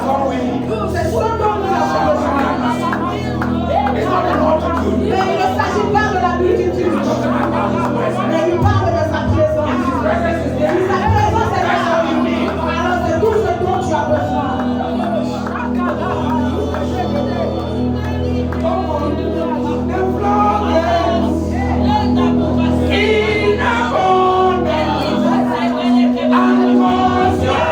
all we need. C'est ce dont nous avons besoin. It's not a multitude. Mais il ne s'agit pas de la multitude. Mais il parle de sa présence. His presence is Et there. sa présence est That's all you need. là. Alors c'est tout ce dont tu as besoin. In abundance, and was your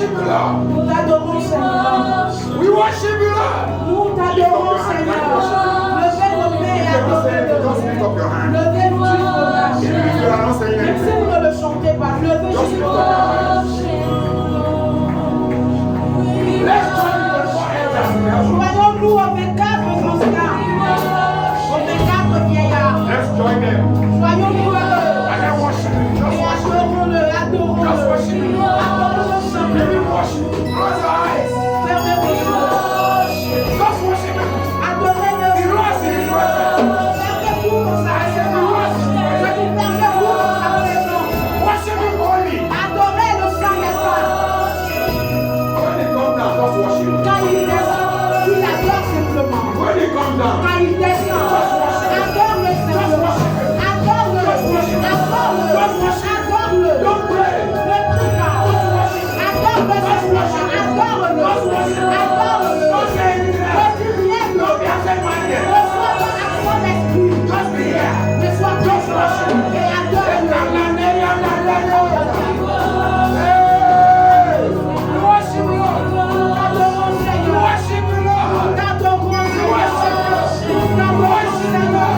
worship you, Lord. Nous t'adorons, Seigneur. We worship you, Lord. Nous t'adorons, Seigneur. Levez nos mains et adorez-le. Just lift up your hand. Levez tous vos mains. Even if you are not saying Même si anything, vous ne le chantez pas, levez just juste lift vos up your mains. hand. Let's join the forever. Joignons-nous avec 4 anciens, avec 4 vieillards. Let's join them. Joignons-nous avec eux. And then worship him. Just Et worship him. adorons-le, Just adorons-le. worship him. Adorons-le Let simplement. him worship. Close your eyes. Fermez vos yeux. Just worship him. Adorez-le. He lost in his presence. Fermez-vous pour sa présence. Fermez-vous pour sa présence. Worship him holy. Adorez le Saint des Saints. When he comes down, just worship him. Quand il descend, il adore simplement. When he comes down, Quand il descend, adore-le simplement. Adore-le. Adore-le. Adore-le. don't pray. Ne prie pas. Adore-le simplement. Adore-le. Adore-le. Ne dis rien Don't be d'autre. absent-minded. Reçois ton action d'esprit. Just be here. Ne sois pas proche et adore-le. Hey! Worship Lord. Adorons Seigneur. Worship the Lord. T'adorons Seigneur. T'adorons Seigneur.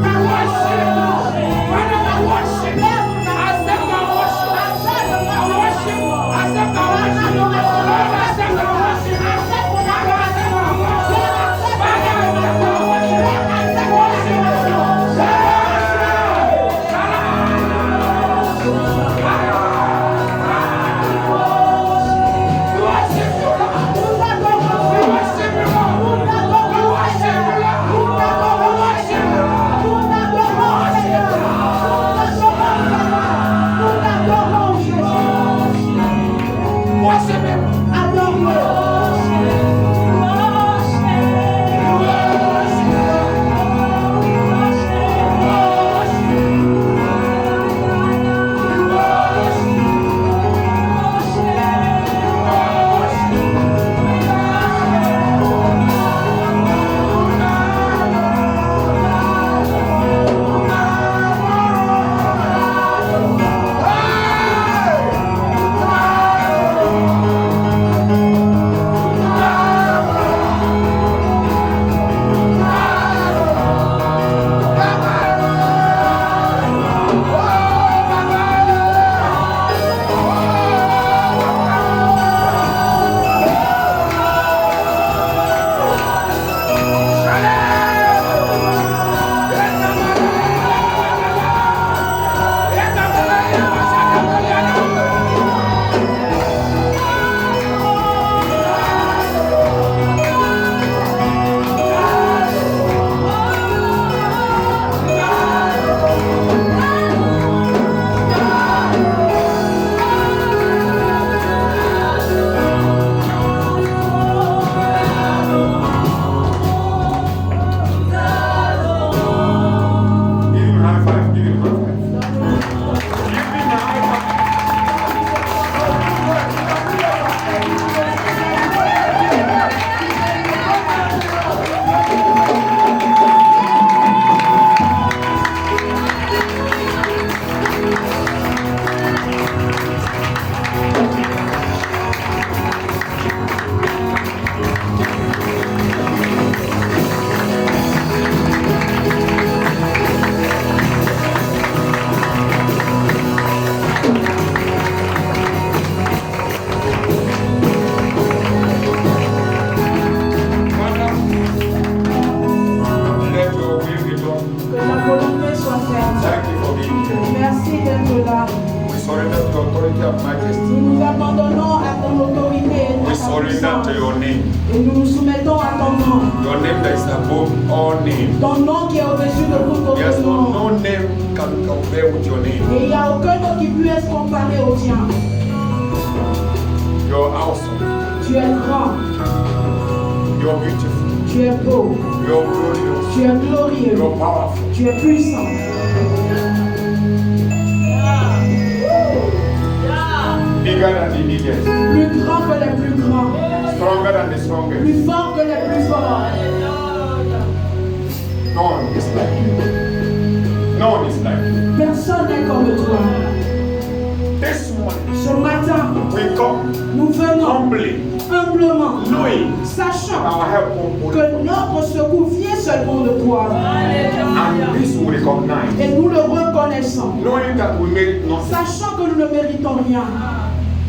T'adorons Seigneur. Father, I worship. Accept my worship. Accept my worship. Lord, accept my worship. Worship him. Give him high five. Give him high five. Give him a high five. Father, let your will be done. Que la volonté soit faite. Thank you for being here. Merci d'être là. We surrender to your authority and majesty. Nous nous abandonnons à ton autorité et We ta surrender puissance. to your name. Et nous nous soumettons à ton nom. Your name that is above all names. Ton nom qui est au-dessus de tout Yes, autre no, nom. no name can compare with your name. Et il n'y a aucun nom qui puisse comparer au tien. You're awesome. Tu es grand, You're beautiful. tu es beau, You're glorious. tu es glorieux, You're powerful. tu es puissant. Bigger than the biggest. Plus grand que les plus grands, Stronger than the strongest. plus fort que les plus forts. No one is like you. No one is like you. Personne n'est comme toi. This morning, Ce matin, we come nous Humbly, humblement, knowing sachant our help comes only que from you. notre secours vient seulement de toi. And this we recognize. Et nous le reconnaissons, Knowing that we made nothing. sachant que nous ne méritons rien.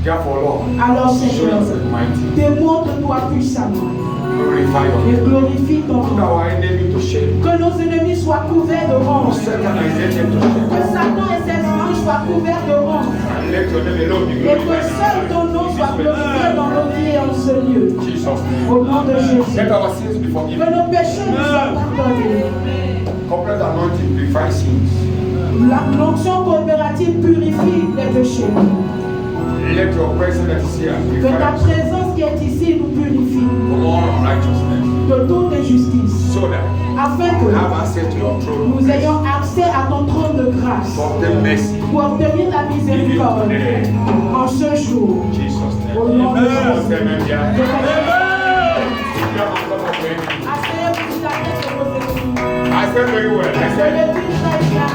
Therefore, Lord, Alors show Seigneur, yourself mighty. démontre-toi puissamment Glorify your et name. glorifie ton Put nom. our enemy to shame. Que nos ennemis soient couverts de honte. Satan and his enemy to Que shame. Satan et ses anges soient couverts de honte. And let your name alone be Et que glorified. seul ton nom soit glorifié dans nos vies et en ce lieu. Jesus' name. Au nom de Jésus. Let our sins be Que forgiven. nos péchés nous soient pardonnés. Corporate anointing purify sins. L'onction coopérative purifie les péchés. Let your presence that is here Que ta purify us présence qui est ici nous purifie from all unrighteousness. de toute injustice. So that Afin we que have access to your throne. nous ayons accès à ton trône de grâce. For the mercy. Pour obtenir la miséricorde en ce jour. Jesus' name. Au nom de Jésus. Amen. Asseyez-vous sur la tête de vos ennemis. I said very well. I Je said, le dis très bien.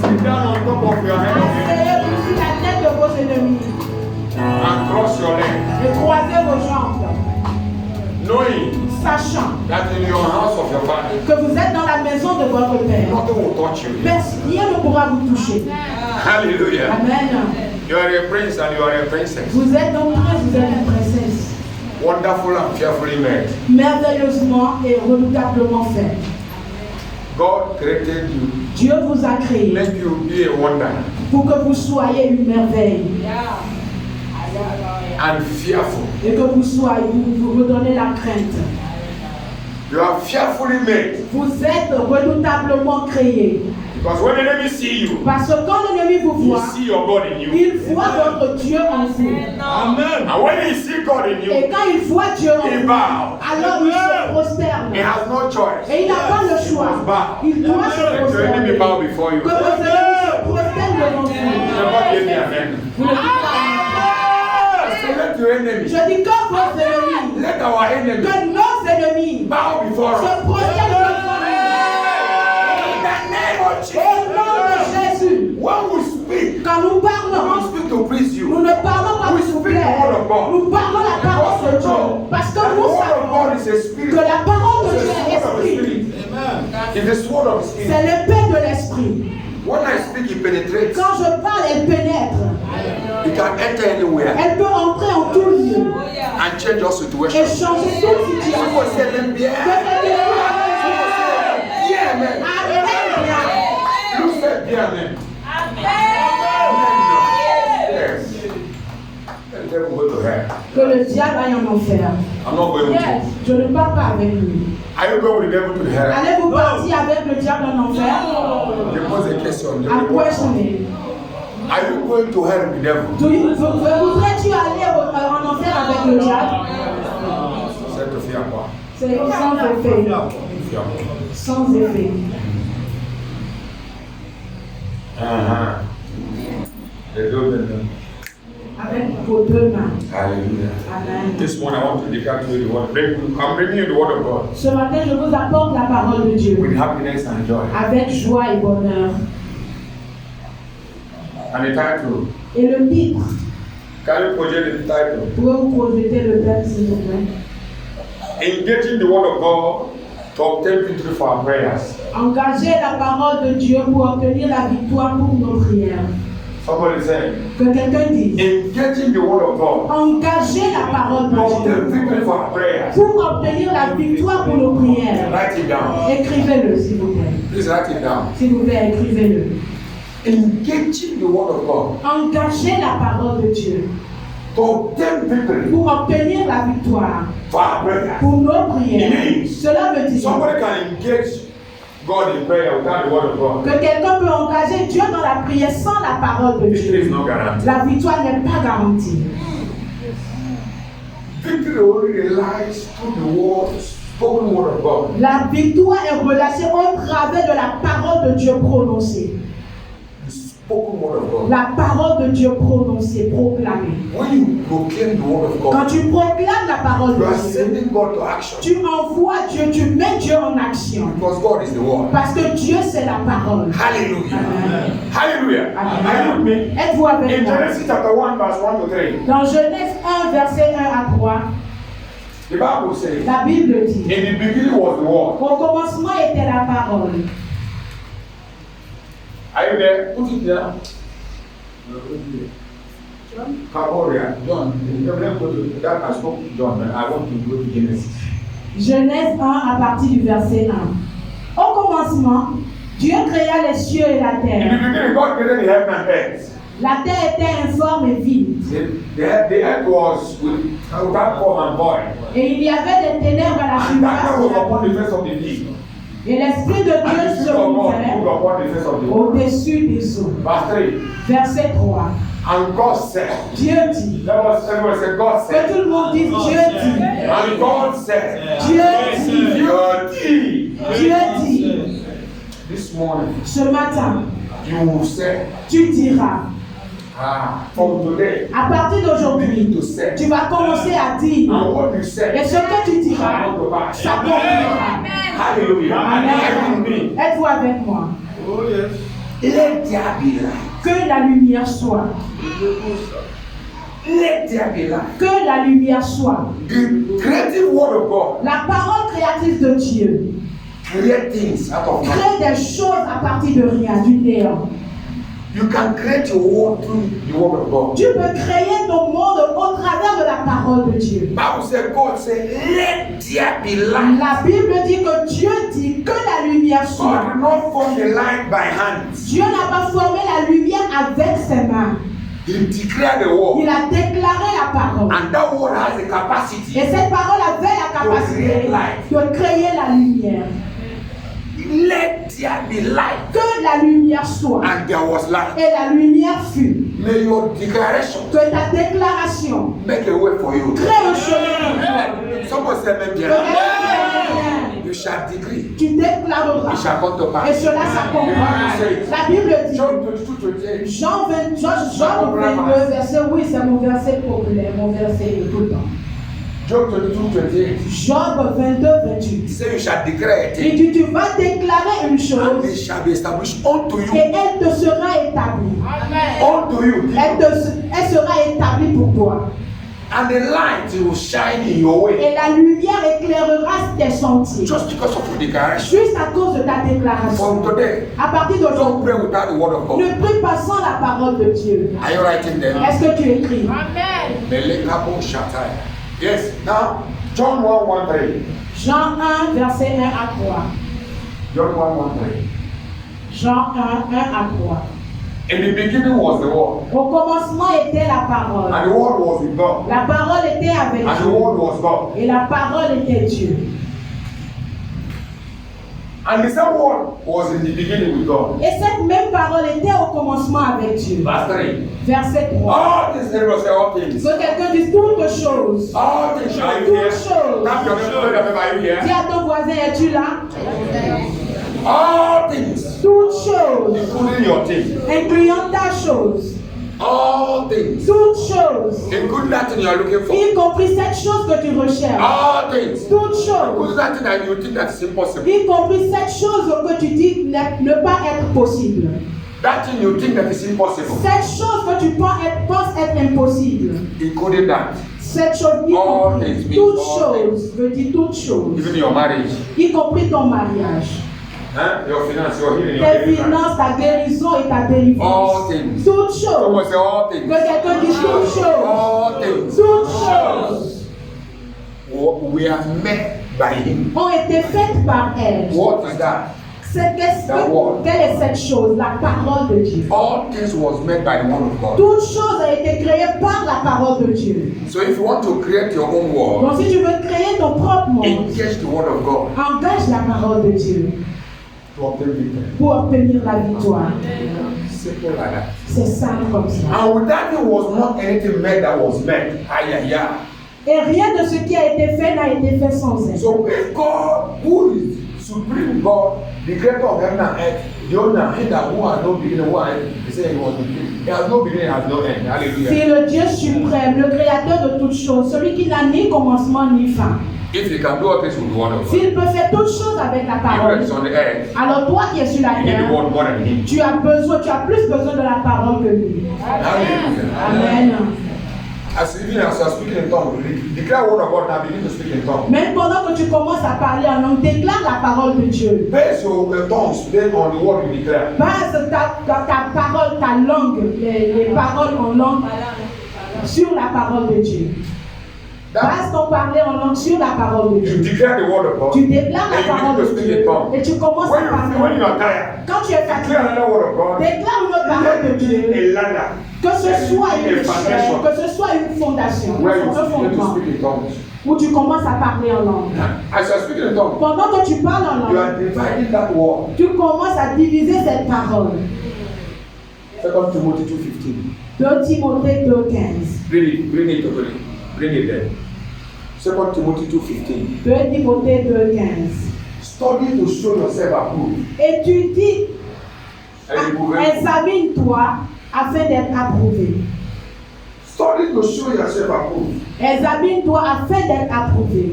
sit down on top of your head Asseyez-vous sur la tête de vos ennemis. and cross your legs, Et croisez vos jambes. knowing Sachant that in your house of your father, que vous êtes dans la maison de votre Père. nothing will touch you. Rien ne pourra vous toucher. Hallelujah. Amen. You are a prince and you are a princess. Vous êtes donc prince, vous êtes une princesse. Wonderful and fearfully made. Merveilleusement et redoutablement fait. God created you. Dieu vous a créé Let you be a wonder pour que vous soyez une merveille. and fearful. Et que vous soyez, vous donnez la crainte. You are fearfully made. Vous êtes redoutablement créé. Because when the enemy see you, Parce que quand l'ennemi vous he voit, see your God in you. il voit votre Dieu en vous. Amen. And when he see God in Et you, quand il voit Dieu en he vous, bow. alors il se prosterne. He has no choice. Et il n'a pas le choix. Il doit se Let your enemy prosterner. bow before you. Que vos ennemis se prosternent devant vous. Never give me amen. Vous ne dites pas. So let your enemy, Je dis que vos ennemis, let our enemy que nos ennemis bow before se us. prosternent devant nous. In the name of Au nom de Jesus. Jésus, When we speak, quand nous we parlons, don't speak to please nous you. ne parlons pas pour vous plaire. Nous parlons la parole de Dieu. Parce que The nous word of savons God is a que spirit. la parole de It's Dieu the est sword of the esprit. spirit. It's the sword of the spirit. C'est l'épée de l'esprit. When I speak, it penetrates. Quand je parle, elle pénètre. It can enter anywhere Elle peut entrer en tout lieu and change your et situation. changer toute People situation. say, "Let me yeah, man. You said, yeah, man. Yes. Let the devil go to hell. Que le diable aille en enfer. I'm not going with you. Je ne pars pas avec lui. Are you going with the devil to hell? Allez-vous partir avec le diable en enfer? You pose a question. I'm questioning. Are you going to hell with the devil? Voudrais-tu aller en enfer avec le diable? C'est de faire quoi? C'est sans effet. Faire quoi? Sans effet. Les deux maintenant. Avec vos deux mains. Hallelujah. Amen. This morning I want to declare to you the word. I'm bringing you the word of God Ce matin, je vous apporte la parole de Dieu with happiness and joy. avec joie et bonheur. And the title. Et le titre, Can you project the title? pouvez-vous projeter le thème s'il vous plaît? Engaging the word of God to obtain victory for our prayers. Engager la parole de Dieu pour obtenir la victoire pour nos prières. Somebody say, Que quelqu'un dise. engaging the word of God Engager la parole to de obtain Dieu victory for our prayers. pour obtenir la victoire pour nos prières. Write it down. Écrivez-le s'il vous plaît. Please write it down. S'il vous plaît, écrivez-le. Engaging the word of God Engager la parole de Dieu to obtain victory pour obtenir la victoire for our prayers. pour nos prières. Cela veut dire Somebody can engage God in prayer without the word of God. que quelqu'un peut engager Dieu dans la prière sans la parole de Victory Dieu. is not guaranteed. La victoire n'est pas garantie. Victory only relies to the word, spoken word of God. La victoire est relâchée au travers de la parole de Dieu prononcée. spoken word of God. La parole de Dieu prononcée, proclamée. When you proclaim the word of Quand God, tu proclames la parole you are de Dieu, sending God to action. tu envoies Dieu, tu mets Dieu en action. Because God is the word. Parce que Dieu, c'est la parole. Hallelujah. Amen. Hallelujah. Amen. Are you with me? Êtes-vous avec In moi? Genesis chapter 1, verse 1 to 3, Dans Genèse 1, verset 1 à 3, the Bible says, la Bible dit, in the beginning was the word. au commencement était la parole. Are you there? Put it there. Caboria, John. Let's go to that. I spoke to John, but I want to go to Genesis. Genèse 1 à partir du verset 1. Au commencement, Dieu créa les cieux et la In the terre. beginning, God created the heaven and earth. La terre était informe et vide. The earth was without form and void. Et il y avait des ténèbres à la And darkness was surface. upon the face of the deep. Et l'Esprit de And the Dieu Spirit se of God mouvait moved upon the face of the waters. au-dessus des eaux. Verse 3. Verset 3. And God said, Dieu dit. that was everyone said, God Que said. tout le monde dise Dieu dit. And God said, Dieu dit. Dieu dit. Dieu dit. This morning, Ce matin, you will say, tu diras. from today, À partir d'aujourd'hui, to say, tu vas commencer à dire. and what you Et say, ce que tu diras, s'accomplira. hallelujah. Amen. Êtes-vous avec moi? Oh, yes. Let there be light. Que la lumière soit. Let there be light. Que la lumière soit. The creative word of God La parole créatrice de Dieu create things out of nothing. crée des choses à partir de rien, du néant. You can create your world through the word of God. Tu peux créer ton monde au travers de la parole de Dieu. Bible says, God said, let there be light. La Bible dit que Dieu dit que la lumière God soit. did not form the light by hands. Dieu n'a pas formé la lumière avec ses mains. He declared the word. Il a déclaré la parole. And that word has the capacity. Et cette parole avait la capacité de créer la lumière. Let there be light. Que la lumière soit. And there was light. Et la lumière fut. May your declaration Que ta déclaration make a way for you. crée un chemin pour toi. Someone said, Que bien. elle You shall decree. tu déclareras. It shall come to Et pass. cela s'accomplira. La Bible dit. John 22, 28. Jean 22, verset, oui, c'est mon verset populaire, mon verset tout le temps. John 22, 28. Job 22, He 28. said, you shall declare a Il thing, dit, tu vas déclarer une and it chose shall be established unto et you. elle te sera établie. Unto you. Elle sera établie pour toi. And the light will shine in your way. Et la lumière éclairera tes sentiers. Just because of your declaration. Juste à cause de ta déclaration. From today, À partir don't d'aujourd'hui, pray without the word of God. ne prie pas sans la parole de Dieu. Are you writing there? Est-ce que tu écris? Melekabo Shatai. Yes. Now, John 1, 1, 3. Jean 1, verset 1 à 3. John 1, 1, 3. Jean 1, 1 à 3. In the beginning was the word. Au commencement était la parole. And the word was with God. La parole était avec And the Dieu. word was God. Et la parole était Dieu. And the same word was in the beginning with God. Et cette même parole était au commencement avec Dieu. Verse 3. Verset 3. All things, everyone say all things. Que quelqu'un dise toutes choses. All things. Are you here? Toutes choses. Tap your neighbor, are you Dis here? à ton voisin, es-tu là? All things. Toutes choses. Including your thing. Incluant ta chose. All things. Toutes choses. Including that thing you are looking for. Y compris cette chose que tu recherches. All things. Toutes choses. Including that thing that you think that is impossible. Y compris cette chose que tu dis ne pas être possible. That thing you think that is impossible. Cette chose que tu penses être impossible. Including that. Cette chose, y All compris things means toute all chose, veut dire toute chose, Even your marriage. y compris ton mariage, Huh? Your finance, your healing, your tes deliverance. finances, ta guérison et ta All délivrance. things. Toutes Someone choses. say all things. Que quelqu'un dise toutes choses. All things. Toutes choses We are made by Him. ont été faites par elle. What is that? Quelle est cette chose? La parole de Dieu. All things was made by the word of God. Toute chose a été créée par la parole de Dieu. So if you want to create your own world, Donc si tu veux créer ton propre monde, engage the word of God engage la parole de Dieu to obtain victory. pour obtenir la victoire. Simple like that. C'est simple comme ça. And with that, there was not anything made that was made. Aye, aye, aye. Et rien de ce qui a été fait n'a été fait sans elle. So if God, who is supreme God, the creator of heaven and earth, Jonah, he that who has no beginning, who has, he said he was the beginning. He has no beginning, has no end. Hallelujah. C'est le Dieu suprême, le créateur de toutes choses, celui qui n'a ni commencement ni fin. If he can do all things with the word of God, S'il peut faire toutes choses avec la he parole, that is on the earth, alors toi qui es sur la you need the terre, word more than him. tu as plus besoin de la parole que lui. Hallelujah. Amen. As even as you are speaking in tongues, declare the word of God now, begin to speak in tongues. Même pendant que tu commences à parler en langue, déclare la parole de Dieu. Base your tongues then on the word you declare. Base ta parole, ta langue, les paroles en langue sur la parole de Dieu. Base ton parler en langue sur la parole de Dieu. You declare the word of God. Tu déclares la and you parole begin to de speak Dieu in tongues. et tu commences à parler. When you are tired, Quand tu es fatigué, declare another word of God. déclare une autre parole de Dieu. A ladder. Que ce soit une a foundation. chaîne, que ce soit une fondation, Where you un begin to fondement, speak in tongues. où tu commences à parler en langue. As you are speaking in tongues, Pendant que tu parles en you langue, are dividing that word. tu commences à diviser cette parole. 2 Timothy 2:15. 2 Timothée 2,15. Bring it there. 2 Timothy 2:15. 2 Timothée 2,15. Study to show yourself approved. Étudie, And examine-toi afin d'être approuvé. study to show yourself approved. Examine-toi afin d'être approuvé.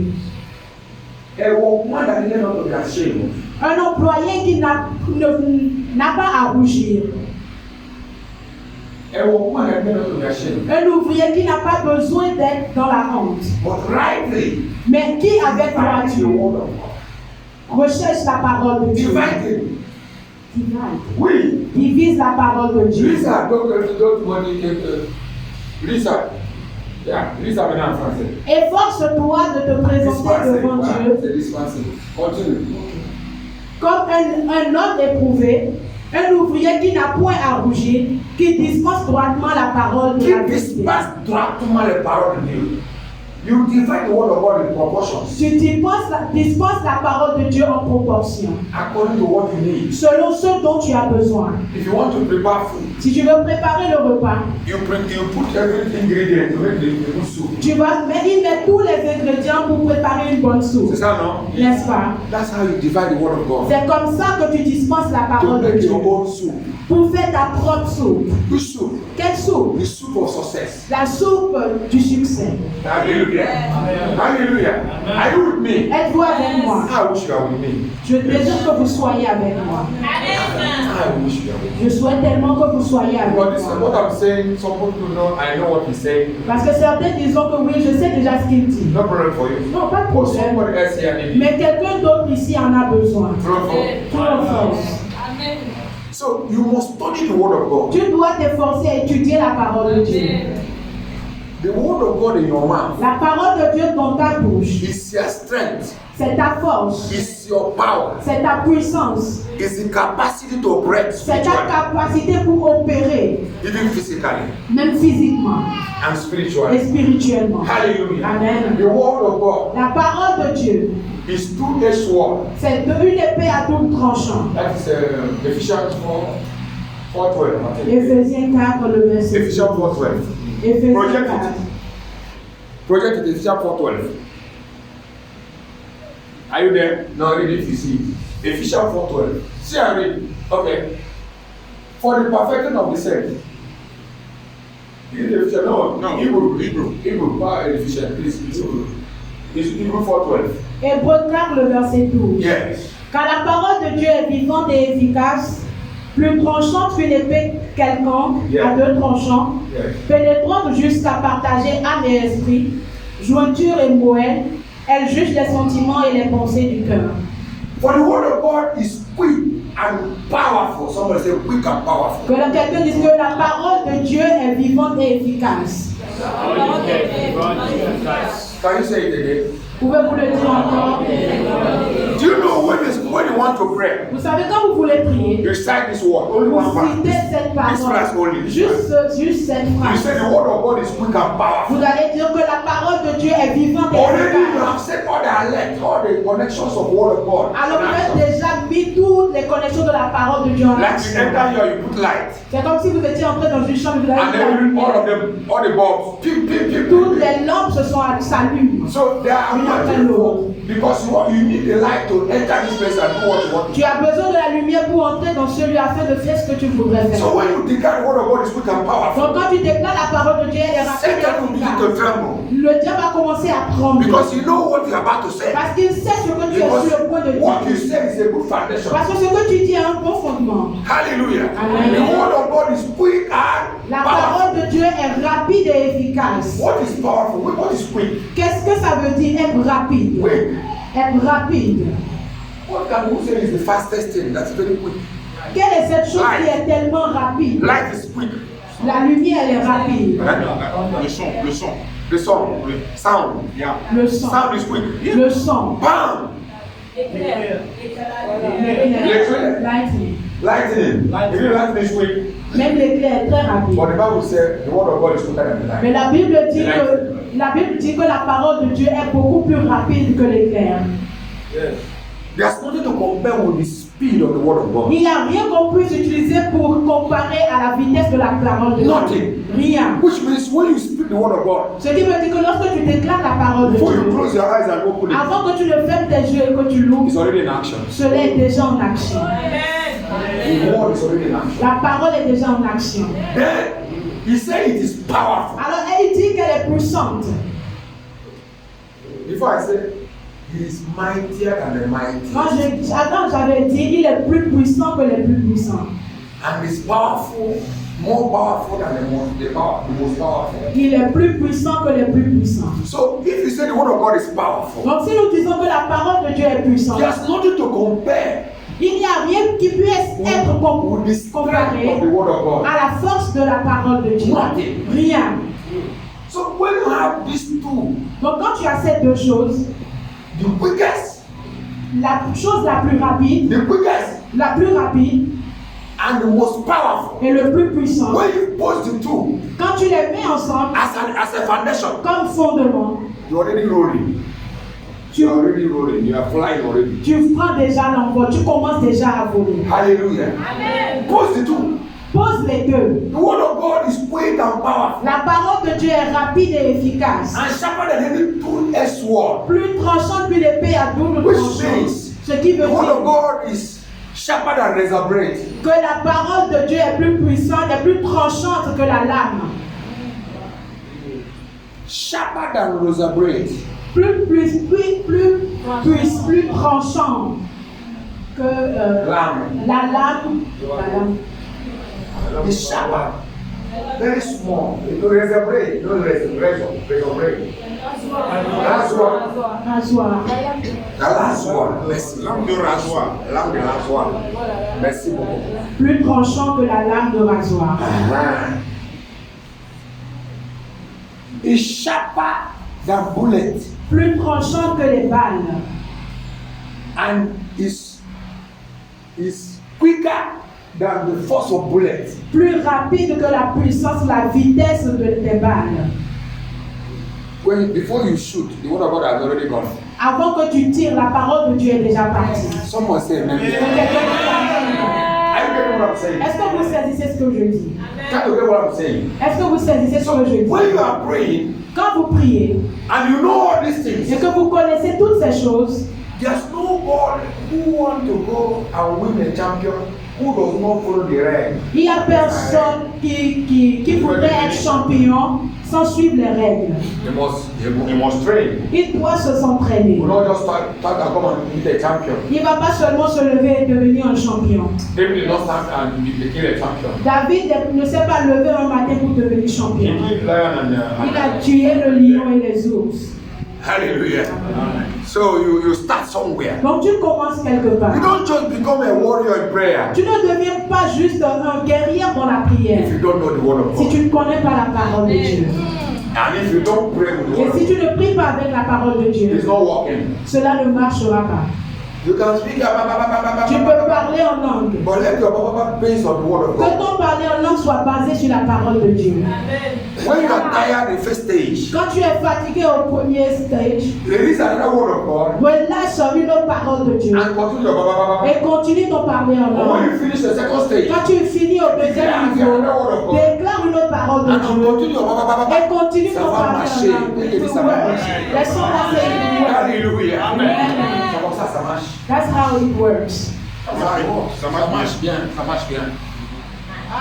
A workman that is not to be ashamed. Un employé qui n'a pas à rougir. A workman that is not to be ashamed. Un ouvrier qui n'a pas besoin d'être dans la honte. But rightly, Mais qui, avec divide the droiture, word of God. recherche la parole de Dieu. Divided. Divide. Oui. Divise la parole de Dieu. Lisa, don't money. Lisa. Yeah, Lisa maintenant en français. Efforce-toi de te présenter devant Dieu C'est dispensé. Continue. comme un homme éprouvé, un ouvrier qui n'a point à rougir, qui dispense droitement la parole de la Qui vérité. dispense droitement les paroles de Dieu. You divide the word of God in proportions. Tu dispenses la parole de Dieu en proportion, According to what you need. selon ce dont tu as besoin. If you want to prepare food, Si tu veux préparer le repas, you put every ingredient to make the good soup. il met tous les ingrédients pour préparer une bonne soupe. C'est ça, non? N'est-ce pas? That's how you divide the word of God. C'est comme ça que tu dispenses la To parole de make Dieu your own soup. pour faire ta propre soupe. Good soup. Quelle soupe? The soup of success. La soupe du succès. Hallelujah. Hallelujah. Are you with me? Êtes-vous avec moi? I wish you are with me. Je désire que vous soyez avec moi. I wish you are with me. Je souhaite tellement que vous soyez avec But this is moi. what I'm saying. Some people know. I know what he's saying. Parce que certains disent que oui, je sais déjà ce qu'il dit. No problem for you. Non, pas de But problème. somebody else here needs it. Mais quelqu'un d'autre ici en a besoin. Problem. Tout le force. So you must study the word of God. Tu dois t'efforcer à étudier la parole de Dieu. The word of God in your mouth La parole de Dieu dans ta bouche, is your strength. c'est ta force, Is your power. c'est ta puissance, Is the capacity to operate c'est ta spiritually, capacité pour opérer, even physically même physiquement and et spiritually. spirituellement. Hallelujah. Amen. The word of God La parole de Dieu, is two-edged sword. c'est une épée à double tranchant. That is Ephesians 4:12. I think. Éphésiens 4, le verset. Ephesians 4:12. Éphésiens Project 4. it. Project it. Ephesians 4:12. Are you there? No, read it if you see. Ephesians 4:12. See, I read. Okay. For the perfecting of the saints. Is it Ephesians? No, Hebrew. Pas Ephesians, please. It's Hebrew 4:12. Hébreux 4, le verset 12. Yes. Car la parole de Dieu est vivante et efficace, plus tranchante qu'une épée quelconque, Yeah. à deux tranchants, Yes. pénétrante jusqu'à partager âme et esprit, jointure et moelle, elle juge les sentiments et les pensées du cœur. For the word of God is quick and powerful. Somebody say quick and powerful. Que quelqu'un dise que la parole de Dieu est vivante et efficace. Can you say it again? Pouvez-vous le dire encore? Do you know when you want to pray? Vous savez, quand vous voulez prier, You recite this word, only one vous part. citez cette This phrase parole, only. juste cette You phrase. say the word of God is quick and powerful. Vous allez dire que la parole de Dieu est vivante et Already you efficace. have set all the alert, all the connections of word of God. Alors vous avez déjà mis toutes les connexions de la parole de Dieu en Like you action. enter here, you put light. C'est comme si vous étiez entré dans une chambre, vous And avez then mis all la of lumière. them, all the bulbs, pim, pim, pim, Toutes pim. les lampes s'allument. So there are Une one après thing l'autre. Because you need the light to enter this place and do what you want. Tu as besoin de la lumière pour entrer dans celui afin de faire ce que tu voudrais faire. So when you declare the word of God is quick and powerful, Donc quand tu déclares la parole de Dieu, elle est rapide et Satan will begin to efficace. tremble. Le diable va commencer à trembler. Because you know what you're about to say. Parce qu'il sait ce que tu es Because sur le point de what you dire. say is a good foundation. Parce que ce que tu dis a un bon fondement. Hallelujah. Amen. The word of God is quick and La powerful. parole de Dieu est rapide et efficace. What is powerful? What is quick? Qu'est-ce que ça veut dire être rapide? Quick. Être rapide. What can we say is the fastest thing that's very quick? Quelle est cette chose Light. qui est tellement rapide? Light is quick. La lumière, elle est rapide. Le son. The sound. Sound. Yeah. Le son. Sound is quick. Le son. Bam! L'éclair. L'éclair. Lightning. Lightning. Even lightning is quick. Même l'éclair est très rapide. But the Bible says the word of God is quicker than the light. Mais la Bible dit que la parole de Dieu est beaucoup plus rapide que l'éclair. There's nothing to compare with the speed of the word of God. Il n'y a rien qu'on puisse utiliser pour comparer à la vitesse de la parole de Dieu. Nothing. Rien. Which means when you speak the word of God, Ce qui veut dire que lorsque tu déclares la parole de before you Dieu, close your eyes and open it, avant que tu ne fermes tes yeux et que tu l'ouvres, it's already in action. cela est déjà en action. The word is already in action. La parole est déjà en action. Then he said it is powerful. Alors elle dit qu'elle est puissante. Before I said he is mightier than the mighty. Avant j'avais dit il est plus puissant que les plus puissants. And is powerful, more powerful than the most powerful. Il est plus puissant que les plus puissants. So if you say the word of God is powerful, Donc si nous disons que la parole de Dieu est puissante, there's nothing to compare il n'y a rien qui puisse être with the strength comparé of the word of God. à la force de la parole de Dieu. Nothing. Rien. So when you have these two, Donc quand tu as ces deux choses, the quickest, la chose la plus rapide, and the most powerful, et le plus puissant, when you put the two quand tu les mets ensemble as a foundation, comme fondement, you're already rolling. You're already rolling. You are flying already. tu prends déjà l'envol, tu commences déjà à voler. Hallelujah. Put the two. Pose les deux. The word of God is quick and powerful. La parole de Dieu est rapide et efficace. And sharper than any two-edged sword. Plus tranchante que l'épée à double Which tranchant. means Ce qui veut the word of dire God is sharper than razor blade. que la parole de Dieu est plus puissante et plus tranchante que la lame. Sharper than razor blade. Plus tranchant que Lame. la lame. It's sharper. Very small. No razor blade. No razor blade. Last one. Rasoir. The last one. Merci. Lame de rasoir. Lame de rasoir. Merci beaucoup. Plus tranchant que la lame de rasoir. It's sharper than bullet. Plus tranchant que les balles. And is quicker than the force of bullets. Plus rapide que la puissance, la vitesse des balles. Before you shoot, the word of God has already gone. Avant que tu tires, la parole de Dieu est déjà partie. Someone say amen. Est-ce Are you getting what I'm saying? que vous saisissez ce que je dis? Can't you get what I'm saying? Est-ce que vous saisissez ce que je dis? When you are praying Quand vous priez and you know all these et things, que vous connaissez toutes ces choses, there's nobody who want to go and win a champion who does not follow the règles. il n'y a personne qui voudrait être champion sans suivre les règles. He must train. Il doit se s'entraîner. You not just start and come and meet a champion. Il ne va pas seulement se lever et devenir un champion. David did not stand and became a champion. David ne s'est pas levé un matin pour devenir champion. He killed lion Il a tué le lion et les ours. Hallelujah. So you start somewhere. Donc tu commences quelque part. You don't just become a warrior in prayer Tu ne deviens pas juste un guerrier dans la if prière you don't know the word of si God. tu ne connais pas la parole de Dieu. And if you don't pray with the Et word si of tu ne pries pas avec la parole de God, Dieu, it's not working. cela ne marchera pas. You can speak Tu peux parler en langue. but let your based on the word of Que God. ton parler en langue soit basé sur la parole de Dieu. When you are tired the first stage, Quand tu es fatigué au premier stage, release another word of God relâche une autre parole de Dieu and continue your et continue ton parler en But when langue. you finish the second stage, Quand tu finis au deuxième niveau, déclare une autre parole de Dieu. Et continue ton parler en langue. Laissons la série. Alléluia. Amen. C'est comme ça marche. That's how it works. Ça marche bien, ça marche bien.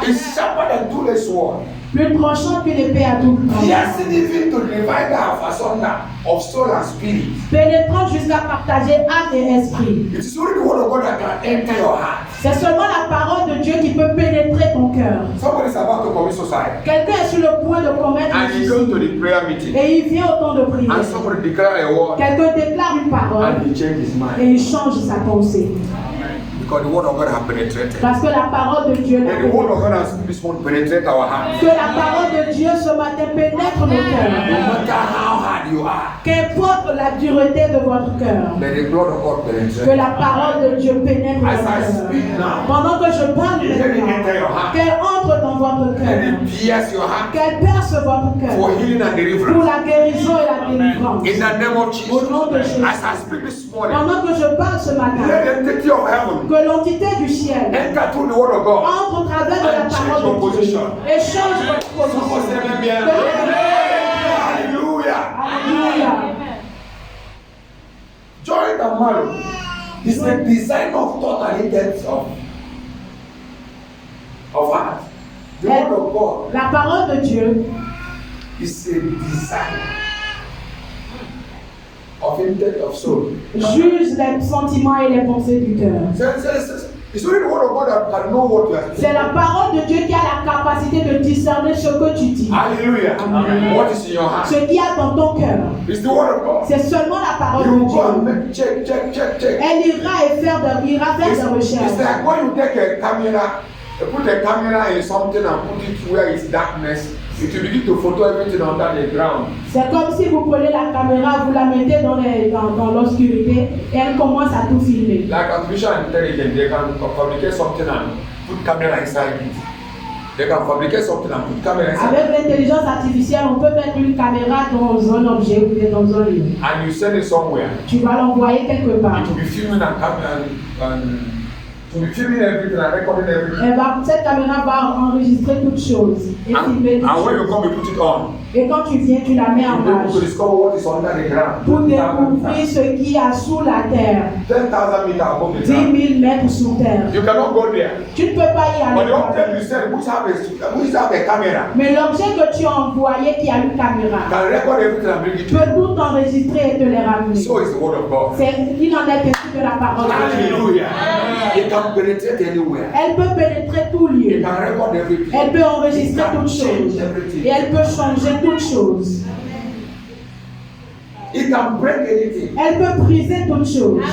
Et ça va dans tous les soirs. Plus tranchant que l'épée à double tranchant. Yes, even to divide our façon of soul and spirit. Pénétrant jusqu'à partager âme et esprit. It is only the word of God that can enter your heart. C'est seulement la parole de Dieu qui peut pénétrer ton cœur. Somebody is about to commit suicide. Quelqu'un est sur le point de commettre un And he goes to suicide. the prayer meeting. Et il vient au temps de prière. And somebody declare a word. Quelqu'un déclare une parole. And he changes his mind. Et il change sa pensée. Because the word of God has penetrated. Parce que la parole de Dieu l'a And the word of pénétré. God has this one penetrate our heart. Que la parole de Dieu ce matin pénètre nos No cœurs. matter how hard you are, Qu'importe la dureté de votre cœur. let the blood of God Que penetrate. la parole de Dieu pénètre As I votre speak cœur. now, Pendant que je parle let it enter maintenant, your heart. qu'elle entre dans votre Let cœur. it pierce your heart Qu'elle perce votre for cœur. healing and Pour deliverance. la guérison et la délivrance. In the name of Au nom de Jesus. Jésus. As I speak this morning, Pendant que je parle ce matin, let the entity of heaven que l'entité du ciel enter through the word of God. entre au travers de la And change parole your de Dieu position. et change votre Someone position. say amen bien. Hallelujah. Alléluia. Joy and marrow is the design of thought and intent of heart. The word of God La parole de Dieu is a design of intent of soul. juge les sentiments et les pensées du cœur. It's only the word of God that can know what you are C'est saying. la parole de Dieu qui a la capacité de discerner ce que tu dis. Hallelujah. Amen. What is in your heart? Ce qu'il y a dans ton cœur. It's the word of God. C'est seulement la parole You de go and Dieu. make check. Elle ira faire des It's recherches. like when you take a camera, you put a camera in something and put it where it's darkness, it will begin to photo everything under the ground. C'est comme si vous prenez la caméra, vous la mettez dans l'obscurité et elle commence à tout filmer. Like artificial intelligence, they can fabricate something and put camera inside it. They can fabricate something and put camera inside it. Avec l'intelligence artificielle, on peut mettre une caméra dans un objet ou bien dans un lieu. And you send it somewhere. Tu vas l'envoyer quelque part. It will be filming and to be filming everything and recording everything. Cette caméra va enregistrer toutes choses et filmer toutes And when you choses. come, you put it on. Et quand tu viens, tu la mets en You'll be able to page discover what is under the ground. pour découvrir ce qu'il y a sous la terre. 10,000 meters above the 10 ground. 000 mètres sous terre. You cannot go there. Tu ne peux pas y But the object aller. you send, which have a camera, Mais l'objet que tu as envoyé qui a une caméra can record everything and bring it to you. peut tout enregistrer et te les ramener. So is the word of God. Il en est ainsi de la parole de Dieu. Hallelujah. It can penetrate anywhere. Elle peut pénétrer tout lieu. It can record everything. Elle peut enregistrer It can toutes change choses. everything. Et elle peut changer toutes choses. It can break anything. Elle peut briser toutes choses.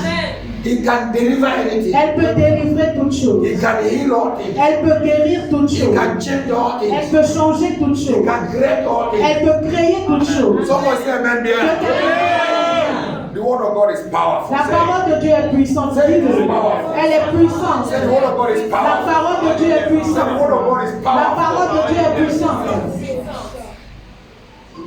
It can deliver anything. Elle peut délivrer toutes choses. It can heal all things. Elle peut guérir toutes It choses. can change all Elle things. peut changer toutes It choses. can create all things. Elle peut créer toutes choses. Someone say amen Que there. quelqu'un- The word of God is powerful. La Say it. parole de Dieu est puissante. Elle est puissante. Say the word of God is La powerful. parole de Dieu est Say the puissante. word of God is La parole powerful. de Dieu est puissante.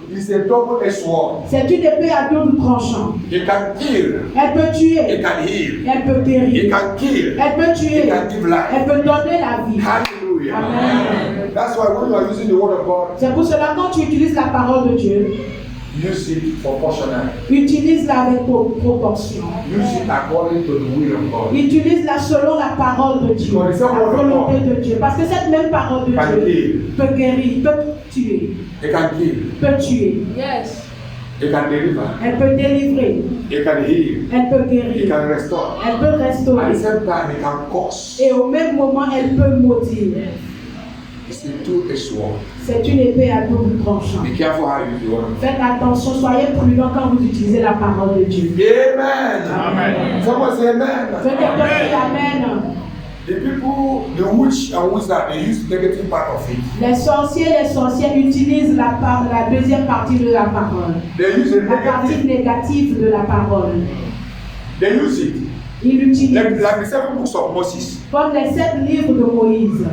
It's a double-edged sword. C'est une épée à double tranchant. It can kill. Elle peut It tuer. can heal. Elle peut It guérir. can kill. Elle peut tuer. It can give life. Elle peut donner la vie. Hallelujah. Amen. That's why when you are using the word of God, C'est pour cela quand tu utilises la parole de Dieu, use it proportionally. utilise-la avec proportion. Use it according to the will of God. Utilise-la selon la parole de Dieu, la volonté de Dieu. Parce que cette même parole de Dieu peut guérir, peut tuer, It can kill. peut tuer. Yes. It can deliver. Elle peut délivrer, It can heal. elle peut It guérir, can restore. elle peut At the restaurer. same time, it can curse. Et au même moment, elle peut maudire. It's a two-edged sword. C'est une épée à double tranchant. Be careful how you use the word of God. Faites attention, soyez prudents quand vous utilisez la parole de Dieu. Amen. Amen. Someone say amen. Je te dis Amen. The people, the witch and wizard, they use the negative part of it. Les sorciers, les sorcières utilisent la deuxième partie de la parole. They use the La partie negative. négative de la parole. They use it. Ils l'utilisent Like the 7 books of Moses. comme les 7 livres de Moïse.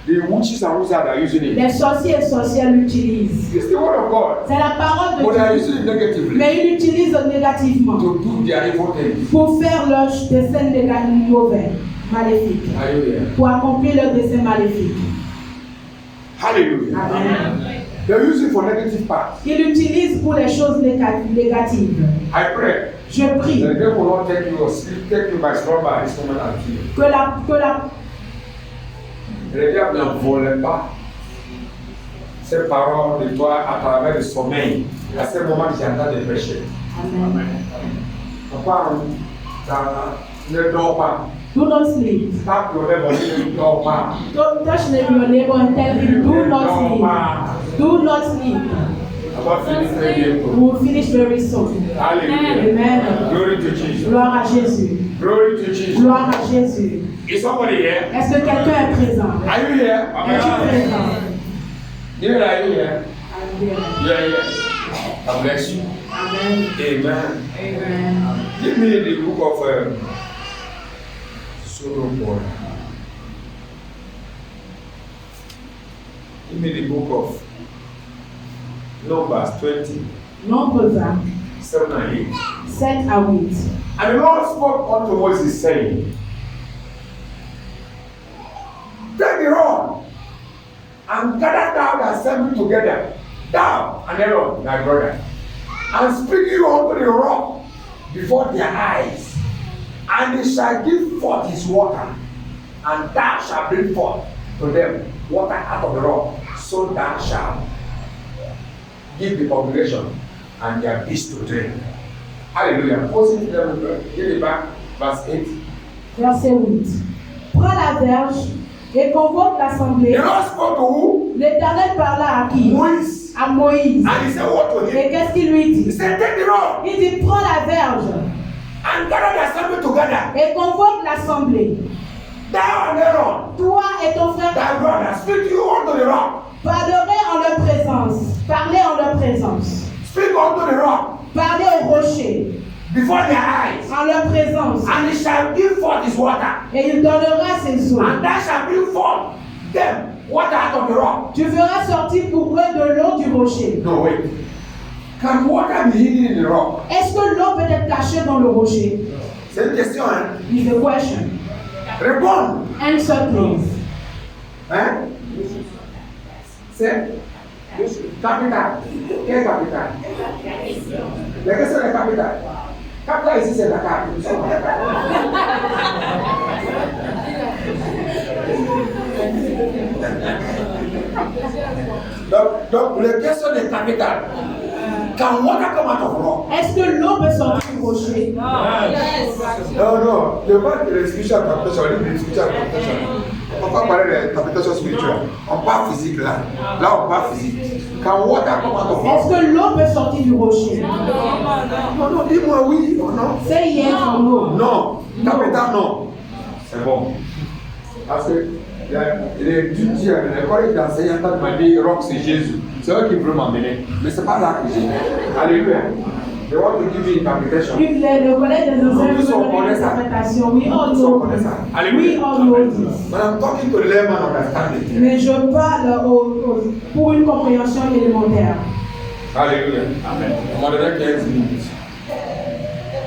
The witches and wizards are using it. Les sorciers et sorcières l'utilisent. It's the word of God. C'est la parole But they are de Dieu. using it negatively Mais ils l'utilisent négativement to do their evil things. pour faire leurs desseins mauvais, maléfiques. Hallelujah. Pour accomplir leurs desseins maléfiques. Hallelujah. Amen. They use it for negative parts. Il l'utilise pour les choses négatives. I pray. Je prie The devil will not take you or sleep, take you by storm by this moment and kill you. Le diable ne vole pas ces paroles de toi à travers le sommeil. À ce moment, j'entends des péchés. Amen. Papa, ne dors pas. Do not sleep. Tape le rêve, ne dors pas. Don't touch your neighbor and tell him, do not sleep. Do not sleep. On va finir très bientôt. We will finish very soon. Hallelujah. Amen. Glory to Jesus. Gloire à Jésus. Glory to Jesus. Gloire à Jésus. Is somebody here? Est-ce que quelqu'un est présent? Are you here? Es-tu présent? Yeah, are you here? Alléluia. Yeah, yeah. God bless you. Amen. Amen. Amen. Give me the book of Solomon. Give me the book of Numbers 20, Nombre 20, 7 and 8. 7 à 8. And the Lord spoke unto Moses, saying, Take the rod and gather thou the assembly together, thou and Aaron thy brother, and speak you unto the rock before their eyes, and they shall give forth his water, and thou shalt bring forth to them water out of the rock, so thou shalt give the congregation and their beasts to drink. Hallelujah. Posting them, give it back, verse 8. Verset 8. Prends la verge et convoque l'assemblée. The Lord spoke to who? L'Éternel parla à qui? Moïse. À Moïse. And he said, what to him? Et qu'est-ce qu'il lui He dit? said, take the rod Il dit, prends la verge and gather the assembly together. et convoque l'assemblée. Thou and Aaron, Toi et ton frère thy brother, speak you unto the rock. parlerez en leur présence. Parlez en leur présence. Speak unto the rock Parlez au rocher before their eyes. en leur présence. And he shall give forth his water. Et il donnera ses eaux. And thou shalt bring forth them water out of the rock. Tu feras sortir pour eux de l'eau du rocher. No, wait. Can water be hidden in the rock? Est-ce que l'eau peut être cachée dans le rocher? C'est une question, hein? It's a question. Réponds. Answer please. Hein? C'est capital. Quelle capitale? La question est capitale. Capitale ici, c'est Dakar. Nous sommes à Dakar. Donc, la question est capitale. Can water come out of rock? Est-ce que l'eau peut sortir du rocher? Non, je parle de la spiritual interpretation, on dit de spiritual interpretation. On ne peut pas parler de l'interprétation spirituelle. On parle physique là. Là, on parle physique. Can water come out of Est-ce rock? que l'eau peut sortir du rocher? Non, dis-moi oui ou non. Say yes or no. Non, capital non. C'est bon. Parce que les collègues d'enseignants m'ont dit rock c'est Jésus. C'est eux qui veulent m'emmener. Mais ce n'est pas là que j'ai. Alléluia. They want to give me interpretation. Le collège des enseignants Tous on veut donner connaît ça. l'interprétation. We all Tous on know connaît this. ça. We Alléluia. all know this. But I'm talking to the layman understanding. Mais je parle pour une compréhension élémentaire. Alléluia. Amen. On m'a donné 15 minutes.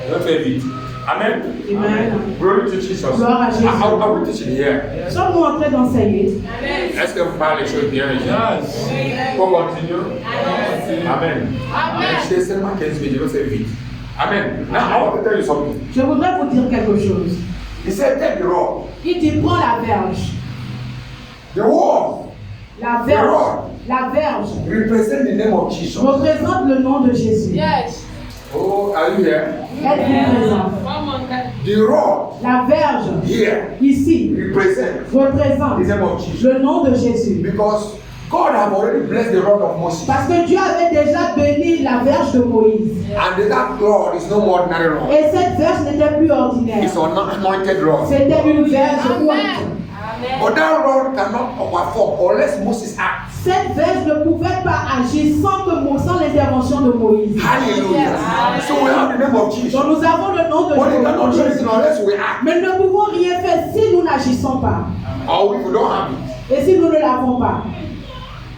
Je vais faire vite. Amen. Amen. Glory to Jesus. Gloire à Jésus. I will teach it here. Sommes-nous en train d'enseigner? Est-ce que vous parlez les choses bien? Pour continuer? Amen. J'ai seulement 15 minutes, je vais faire vite. Amen. Now I want to tell you something. Je voudrais vous dire quelque chose. He said, take the rod. Il dit, prends la verge. The word La verge. La verge represent the name of Jesus. représente le nom de Jésus. Yes. Oh, are you here? Êtes-vous présent? The rod La verge, here ici, represent représente the name of Jesus. le nom de Jésus. Because God have already blessed the rod of Moses. Parce que Dieu avait déjà béni la verge de Moïse. And that rod is no more ordinary rod. Et cette verge n'était plus ordinaire. It's an anointed rod. C'était une verge ointe. But that rod cannot perform unless Moses acts. Cette verge ne pouvait pas agir sans l'intervention de Moïse. Hallelujah. So we have the name of Jesus. Donc nous avons le nom de But we cannot do Jésus. anything unless we act. Mais nous ne pouvons rien faire si nous n'agissons pas. Or if we don't have it. Et si nous ne l'avons pas.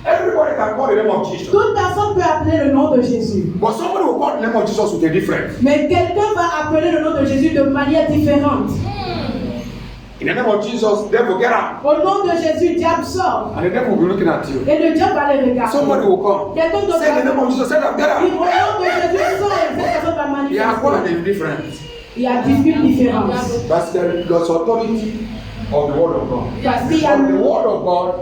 Everybody can call the name of Jesus. Toute personne peut appeler le nom de Jésus. But somebody will call the name of Jesus with a difference. Mais quelqu'un va appeler le nom de Jésus de manière différente. In the name of Jesus, devil, get out. Au nom de Jésus, diable sort. And the devil will be looking at you. Et le diable va les regarder. Somebody will come. Quelqu'un d'autre Say in the name of Jesus, say that, get Au nom out. de Jésus, sort et cette personne va They are one manifester. and different. Il y a 18 différences. That's the authority of the word of God. Parce qu'il y a From the le word of God,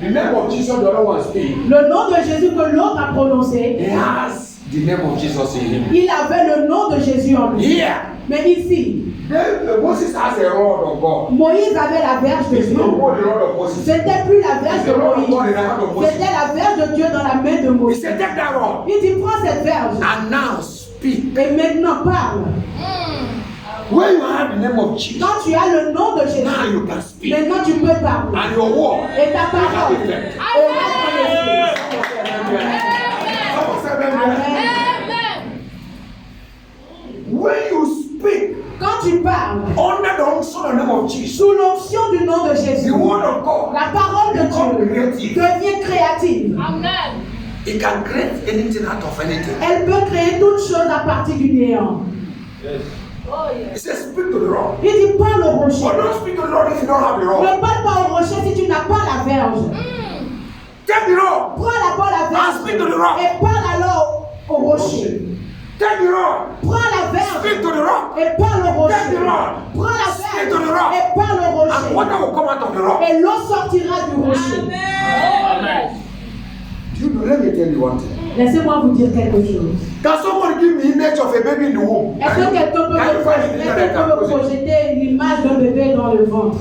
the name of Jesus, the other one speak. nom de Jésus que l'autre a prononcé. He has the name of Jesus in him. Il avait le nom de Jésus en lui. Here, Mais ici, Moses has a rod of God. Moïse avait la verge de It's Dieu. not more the rod of Moses. C'était plus la verge It's de the rod of Moïse. God in the hand of Moses. C'était la verge de Dieu dans la main de He Moïse. said, take that rod Il dit, prends cette verge and now speak. et maintenant parle. When you have the name of Jesus, Quand tu as le nom de Jésus, now you can speak. maintenant tu peux parler. And your word Et ta will have parole effect. aura son effet. Someone said, amen. Amen. When you speak Quand tu parles, under the unction of the name of Jesus, sous l'onction du nom de Jésus, the word of God, la parole de Dieu devient créative. it can create anything out of anything. Elle peut créer toute chose à partir du néant. It says, speak to the rock. Il dit, parle au rocher. But don't speak to the Lord if you don't have the rock. Ne parle pas au rocher si tu n'as pas la verge. Take the rock. Prends d'abord la verge Speak to the rock. et parle alors au rocher. Take the rock. Prends la verge Speak to the rock. et parle au rocher. Take the rock. Prends la Speak to the verge rock. et parle au And rocher. water will come out of the rock. Et l'eau sortira du rocher. Do you know, let me tell you one thing. Laissez-moi vous dire quelque chose. Can someone give me image of a baby in the womb? Est-ce que quelqu'un peut Can you find it in the me projeter l'image d'un bébé dans le ventre?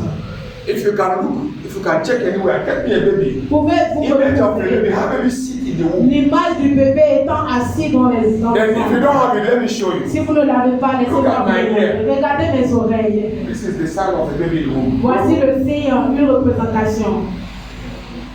If you can look, if you can check anywhere, get me a baby. Pouvez-vous Image of a baby, me have baby sit in the womb. l'image du bébé étant assis dans les dans Then le if you ventre? don't have it, let me show you. Si vous ne l'avez pas, laissez-moi Look at my vous ear. montrer. Regardez mes oreilles. This is the sign of a baby in the womb. Voici le signe, une représentation.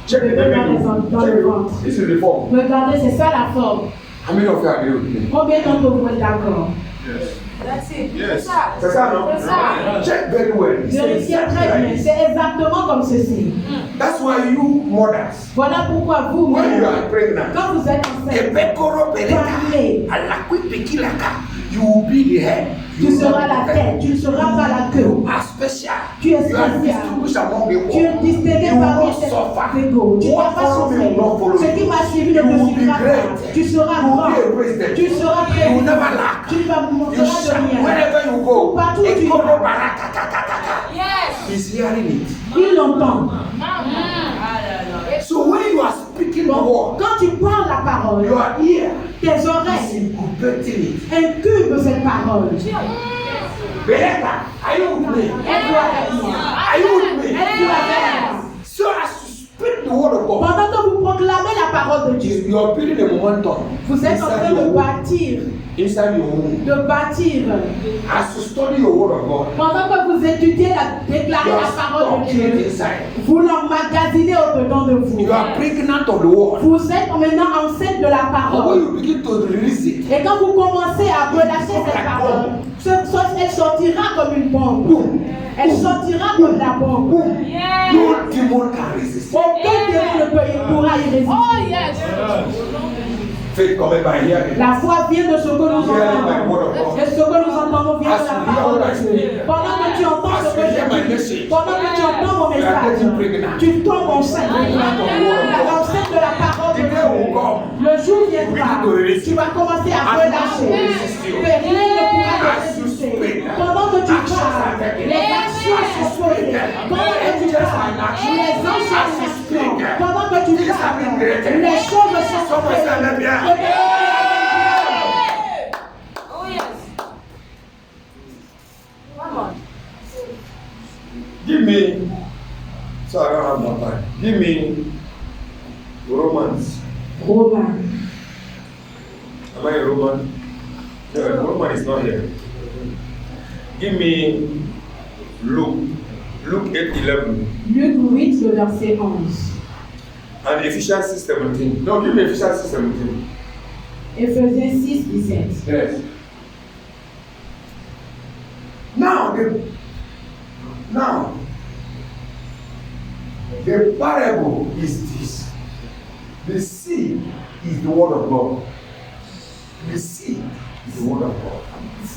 Check the Bébé baby dans in the le womb. ventre, dans le ventre. This is the form. Regardez, c'est ça la forme. How many of you agree with me? Combien d'entre vous êtes d'accord? Yes. C'est ça, non? C'est ça. Check very well. It's Vérifiez exactly très bien. like this. C'est exactement comme ceci. That's why you mothers, Voilà pourquoi vous, when you mères, are pregnant, quand vous êtes enceinte, Ebekoro Beleka, parlez. Alakwi Pekilaka, you will be the head. Tu seras la tête, tu ne seras pas la queue. You are special. Tu es You are spécial. distinguished among the Tu es world. distingué You will parmi not tes suffer. égaux. Tu ne vas What pas follow me souffrir. will not follow Ce qui you. m'a suivi ne You te will be suivra pas. great. Tu seras You will grand. be a president. Tu seras You will président. never lack. Tu ne vas You manqueras de shall, rien. wherever you go, Partout où tu Ekoro vas. Barakakakakaka. He's hearing it. Il l'entend. So when you are speaking the Donc, word, quand tu parles la parole, your ear tes is oreilles incubating it. incubent cette parole. Beleka, are you with me? Êtes-vous avec moi? Are you with me? Êtes-vous avec moi? So as you speak the word of God, Pendant que vous proclamez la parole de Dieu, you are building a momentum vous êtes en train inside your de womb. bâtir, Inside your womb. de bâtir. As you study your word of God, Pendant que vous étudiez déclarer you la are parole de stocking it Dieu, inside. vous l'emmagasinez au-dedans de vous. You are pregnant of the word. Vous êtes maintenant enceinte de la And when parole. you begin to release it, Et quand vous commencez à relâcher cette parole, elle sortira comme une bombe. Elle sortira comme la bombe. no demon can resist. Aucun démon ne pourra y résister. Faith coming by hearing. La foi vient de ce que nous entendons. Et ce que nous entendons vient de la parole de Dieu. Pendant que tu entends ce que je dis, pendant que tu entends mon message, tu tombes enceinte. L'enceinte de la parole de Dieu. Le jour viendra, tu vas commencer à relâcher. Rien ne pourra te résister. Pendant que tu parles, les actions sont posées. Pendant que tu parles, les anges sont action. Pendant que tu parles, les choses sont faites. Give me, so I don't have more time. Give me Romans. Romains. Am I a Roman? No, Roman is not here. Give me Luke. Luke 8:11. Luc 8, le verset 11. And Ephesians 6:17. No, give me Ephesians 6:17. Éphésiens 6, 17. Yes. Now the parable is this. The seed is the word of God. The seed is the word of God.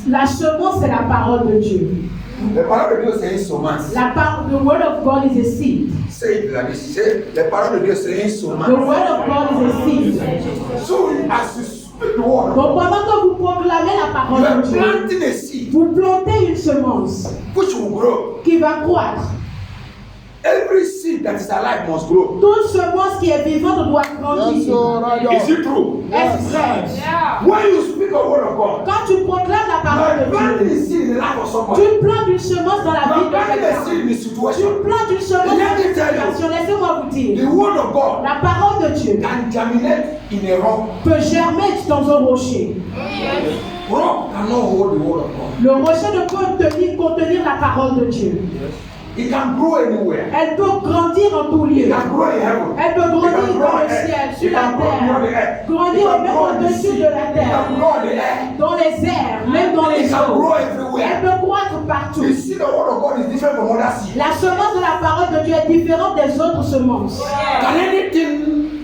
La semence, c'est la parole de Dieu. La parole de Dieu, c'est une semence. The word of God is a seed. C'est la parole de Dieu, c'est une semence. The word of God is a seed. So, as you speak the word, Donc pendant que vous proclamez la you parole are de Dieu, planting a seed vous plantez une semence which will grow. qui va croître. Every seed that is alive must grow. Toute semence qui est vivante doit grandir. Is it true? Est-ce vrai? When you speak the word of God, Quand tu proclames la you parole are de planting Dieu, a seed in the life of somebody. tu plantes une semence dans la You vie are de planting a quelqu'un. seed in the Tu situation. plantes une semence dans Let une me tell you. situation. Laissez-moi vous The dire. word of God La parole de Dieu can germinate in a rock. peut germer dans un rocher. Rock cannot hold the word of God. Le rocher ne peut contenir la parole de Dieu. It can grow anywhere. Elle peut grandir en tout lieu. It can grow in heaven. Elle peut It grandir can grow dans le on earth. ciel, sur It la can grow beyond the terre. earth. Grandir It can même grow in the au-dessus sea. de la It terre. can grow on the air. Dans les airs, même dans les It can grow eaux. Elle everywhere. peut croître partout. The seed of the word of God is different from other seed. La semence de la parole de Dieu est différente des autres semences. Can anything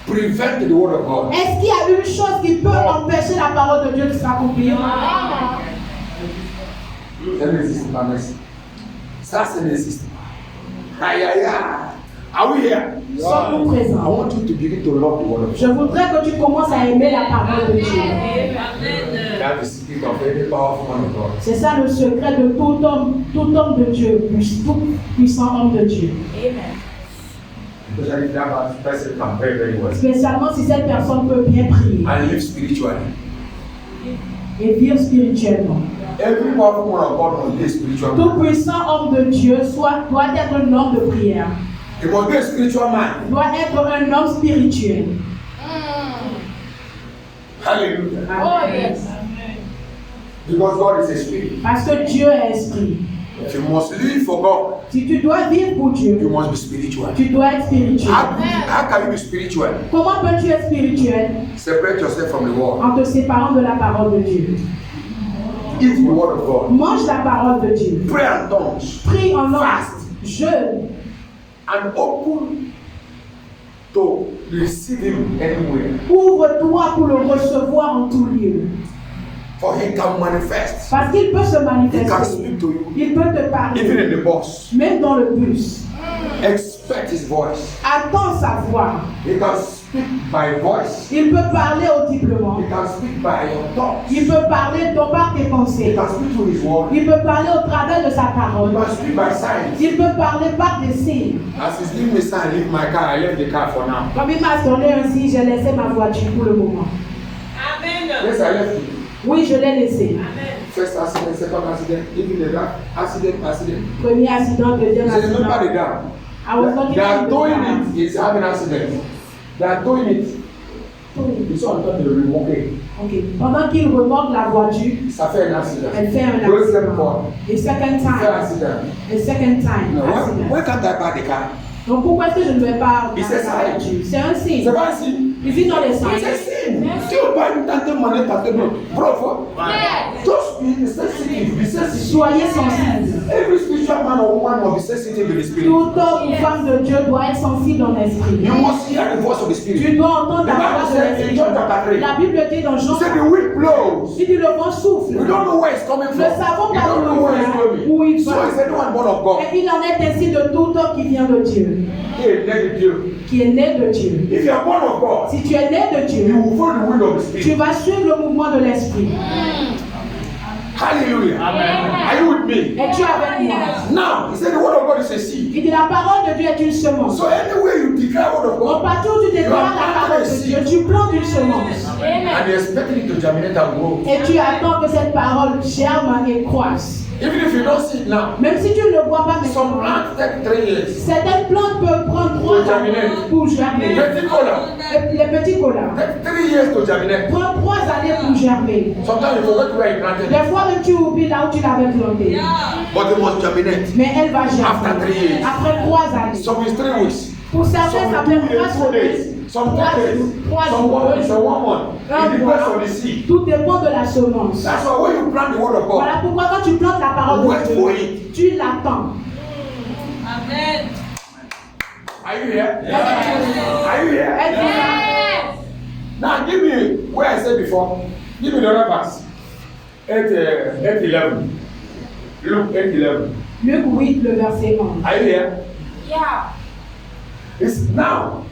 prevent the word of God? Est-ce qu'il y a une chose qui peut empêcher la parole de Dieu de s'accomplir? Ça n'existe pas, merci. Ça n'existe pas. Aïe, aïe, aïe. Are we here? Sommes-nous I présents? want you to begin to love the word of God. Je voudrais que tu commences à aimer la parole de Dieu. That is the secret of any powerful man of God. C'est ça le secret de tout homme de Dieu, tout puissant homme de Dieu. Especially if that person can pray very well. Spécialement si cette personne peut bien prier And live spiritually. et vivre spirituellement. Every powerful man of God must be a spiritual Tout man. puissant homme de Dieu doit être un homme de prière, He must be a spiritual man. doit être un homme spirituel. Hallelujah. Oh, yes. Because God is a spirit. Parce que Dieu est esprit. If you must live for God, Si tu dois vivre pour you Dieu, must be spiritual. tu dois être spirituel. How can you be spiritual? Comment peux-tu être spirituel? Separate yourself from the world. En te séparant de la parole de Dieu. Eat the word of God. Mange la parole de Dieu. Pray in tongues. Prie en langue. Fast. Jeûne. And open to receive Him anywhere. Ouvre-toi pour le recevoir en tout lieu. For He can manifest. Parce qu'il peut se He can manifester. speak to you. Il peut te Even parler. in the bus. Même dans le bus. Expect His voice. Attends sa voix. He can speak by voice. Il peut parler audiblement. He can speak by your thoughts. Il peut parler par tes He pensées. can speak through His word. Il peut parler au travers de sa He parole. can speak by signs. Il peut parler par des signes. As He's giving me sign, leave my car. I left the car for now. Comme il m'a donné un signe, j'ai laissé ma voiture pour le moment. Yes, I left it. Oui, je l'ai laissé. First accident, second accident, even the accident. Premier accident, deuxième So remember accident. the dam. I was not They are even doing in it. He's having accident. They are doing it. Ils sont en train de le remorquer. Ok. Pendant qu'il remorque la voiture, Ça fait un accident. elle fait un Deuxième accident. fois. A second Ça fait un time. accident. A second time. No, Accident. why can't I buy the car? Donc pourquoi est-ce que je ne vais pas Il sait ça. la voiture? C'est un signe. C'est pas un signe. Is it not a C'est sign? un signe. Si on parle une tante monnaie, tante non. Bro, just be sensitive. Be sensitive. Soyez sensibles. Every spiritual man or woman must be sensitive to the spirit. Tout homme ou femme de Dieu doit être sensible dans l'esprit. You must hear the voice of the spirit. Tu dois entendre The la Bible voix de says in l'esprit. John chapter 3. La Bible dit dans Jean, He said the wind blows. il dit le vent souffle. We don't know where it's coming from. Ne savons We pas don't know d'où where il it's vient, où going. il So va. is anyone born of God? Et il en est ainsi de tout homme qui vient de Dieu, He is led with you. qui est né de Dieu. If you are born of God, Si tu es né de you Dieu, will follow the wind of the tu spirit. vas suivre le mouvement de l'esprit. Hallelujah. Are you with me? Es-tu avec moi? Now, he said the word of God is a seed. Il dit la parole de Dieu est une semence. So anywhere you declare word of Au God, partout où tu déclares la parole de Dieu, tu plantes une semence. and you expect it to germinate and grow. Et tu attends que cette parole germe et croisse. Even if you don't see it now, Même si tu ne le vois pas some maintenant, plants take 3 years. certaines plantes peuvent prendre 3 ans pour germer. Petit cola Les petits colas take 3 years to germinate. prennent 3 années pour germer. Sometimes you forget where you planted it, Des fois même tu oublies là où tu l'avais planté. but it must germinate. Mais elle va After 3 germer. years. Après 3 années. Some is 3 weeks. Pour certains, ça fait 3 2 days. semaines. Some 3 10 days. jours. Some 1 week. Some 1 month. It depends on the seed. Tout dépend de la semence. That's why when you plant the word of God, Voilà pourquoi quand tu plantes la parole wait de for Dieu, it. tu l'attends. Amen. Are you here? Are you here? Elle dit ça. Now give me where I said before. Give me the other verse. 8:11. Luke 8:11. Luc 8, le verset 11. Are you here? Yeah. It's now.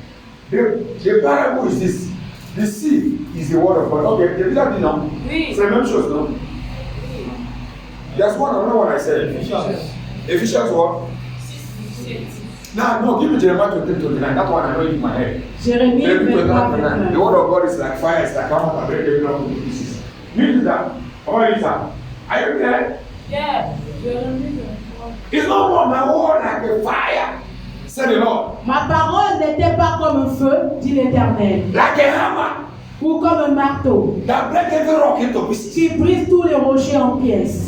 The parable is this. The seed is the word of God. Okay, the Bible dit non. Oui. C'est la même chose, non? There's another one I said. Ephesians what? 6. No, give me Jeremiah 20:29. That one I know in my head. Jérémie The 23, word of God is like fire, it's like hammer, I break every one into pieces. Read that. What is that? Are you there? Yeah. It's not more my word like a fire, said the Lord. Ma parole n'était pas comme un feu, dit l'Éternel, Like a hammer ou comme un marteau that break every rock into pieces. qui brise tous les rochers en pièces.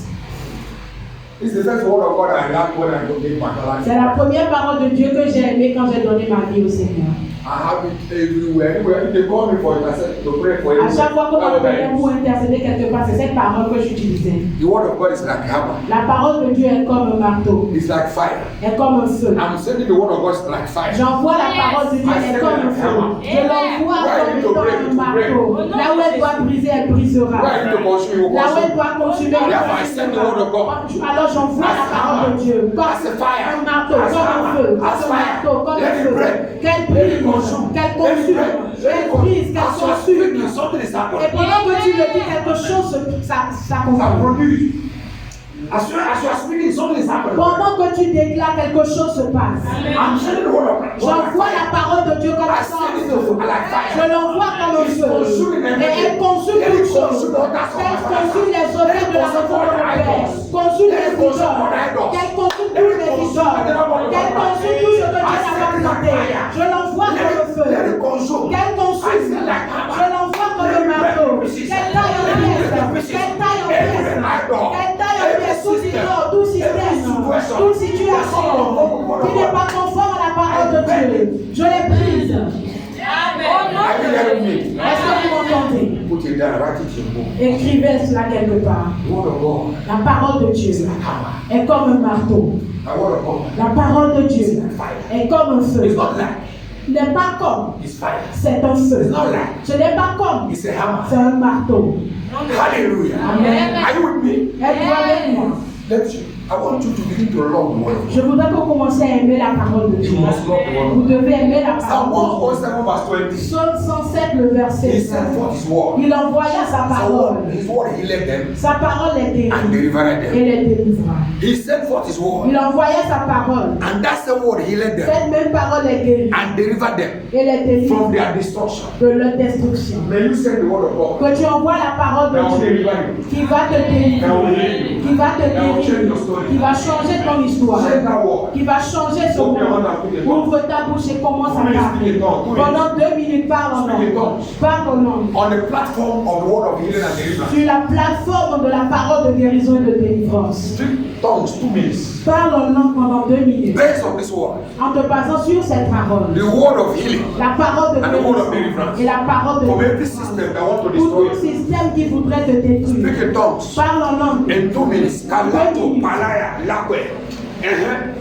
It's the first word of God I learned when I gave my life. C'est la première parole de Dieu que j'ai aimée quand j'ai donné ma vie au Seigneur. I have it everywhere. Anywhere they call me for intercession to pray for À you. chaque fois qu'on m'appelait pour intercéder quelque part, c'est cette parole que j'utilisais. The word of God is like a hammer. La parole de Dieu est comme un marteau, It's like fire. est comme un feu. I'm saying the word of God is like fire. J'envoie la parole de Dieu, elle est comme un feu. Je l'envoie comme étant un marteau. Là où elle doit briser, elle brisera. Where I need to consume, you will Là où elle consume. doit consumer, elle Therefore, I send the word of God. alors j'envoie la parole de Dieu comme As a fire. un marteau, As comme un feu, As comme un fire. marteau, comme Let un it feu. break. Qu'elle Let it brise, consume. qu'elle Let it consume, break. qu'elle brise, qu'elle As you are consume. speaking, something is Et happening. pendant que tu le dis, quelque chose, ça Ça confirme. produit. As you are speaking, something is happening. Pendant que tu déclares, quelque chose se passe. I'm saying the word of God. J'envoie la parole de Dieu comme I ça. send it to like fire. Je l'envoie comme un feu. Et elle consume toutes choses. Elle consume les objets de la maison de mon Père. Consume les idoles. Qu'elle consume tous les idoles. Qu'elle consume tout ce que Dieu n'a pas planté. Je l'envoie comme un feu. Let it consume. Qu'elle consume. Je l'envoie comme un marteau. Qu'elle taille en pièces. Qu'elle taille en pièces. Qu'elle taille en pièces. Tout idole, tout système, toute situation qui n'est pas conforme à la parole de Dieu. Je les brise. Are you hearing me? Est-ce que vous m'entendez? Put it down, write it in your book. Écrivez cela quelque part. The word of God La parole de Dieu is like hammer. est comme un marteau. The word of God La parole de Dieu is like fire. est comme un feu. It's not like N'est pas comme, it's fire. c'est un feu. It's not like Ce n'est pas comme, it's a hammer. c'est un marteau. Hallelujah. Amen. Are you with me? Êtes-vous avec moi? I want you to begin to love the word of God. Je voudrais que vous commenciez à aimer la parole de Dieu. You must love the word of Vous God. devez aimer la Psalm parole de Dieu. 107 verse 20. Psaume 107, le verset He 5. sent forth his word. Il envoya sa parole. His word healed them Sa parole est and guérie delivered et them. les délivra. He sent forth his word. Il envoya sa parole. And that's the word healed them Cette même parole est guérie and delivered them et les délivra from their destruction. de leur destruction. May you send the word of God. Que tu envoies la parole de Dieu qui va te délivrer, qui va te guérir, qui va changer ton histoire, Send that word. qui va changer ce monde. Ouvre ta bouche et commence à parler. Pendant 2 minutes, parle en langue. Parle en langue. On the platform of the word of healing and deliverance. Sur la plateforme de la parole de guérison et de délivrance. Speak tongues 2 minutes. Parle en langue pendant 2 minutes. Based on this word. En te basant sur cette parole. The word of healing. La parole de And the word of guérison deliverance. et la parole de From every délivrance. system that want to Pour destroy tout you. système qui voudrait te détruire. Speak in tongues. Parle en langue. In 2 minutes. Kalato, palaya, lakwe.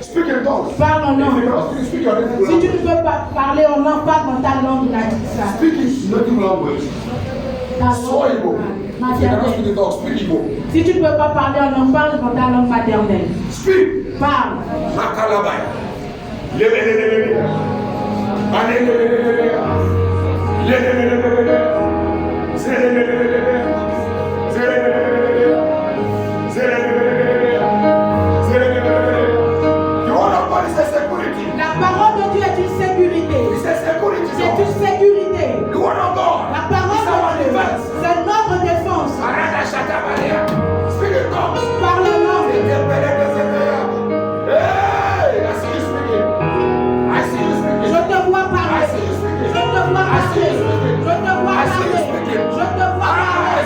Speak in tongues. Parle en If you langue. cannot speak your native Si tu language. ne peux pas parler en langue, parle dans ta langue natale. Speak in native language. Ta So Igbo. langue If you cannot speak maternelle. in tongues, speak Igbo. Si tu ne peux pas parler en langue, parle dans ta langue maternelle. Speak. Parle. Makalabaya. Lelelelelele. Alelelelelele. Lelelelelele. Zelelelelele. Zelelelelele. Zelelelelele. Zelelelelele. The word of God is a security. La parole de Dieu est une sécurité. It's a security. C'est une sécurité. The word of God. La parole is our de Dieu, defense. c'est notre défense. Arada shakabalea. Speak in tongues. Parle en langue. Hey, I see you speaking. I see you speaking. Je te vois I parler. see you speaking. Je te vois I see parler. you speaking. Je te vois I see you parler. speaking. Je te vois parler.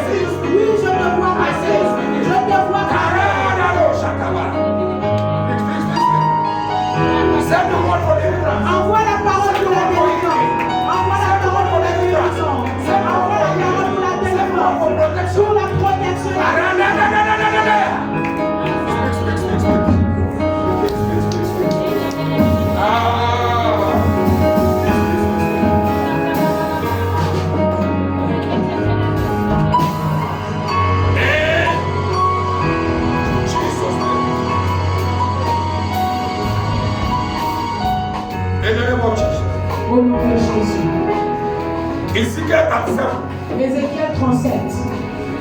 Ezekiel 37. Ézéchiel 37.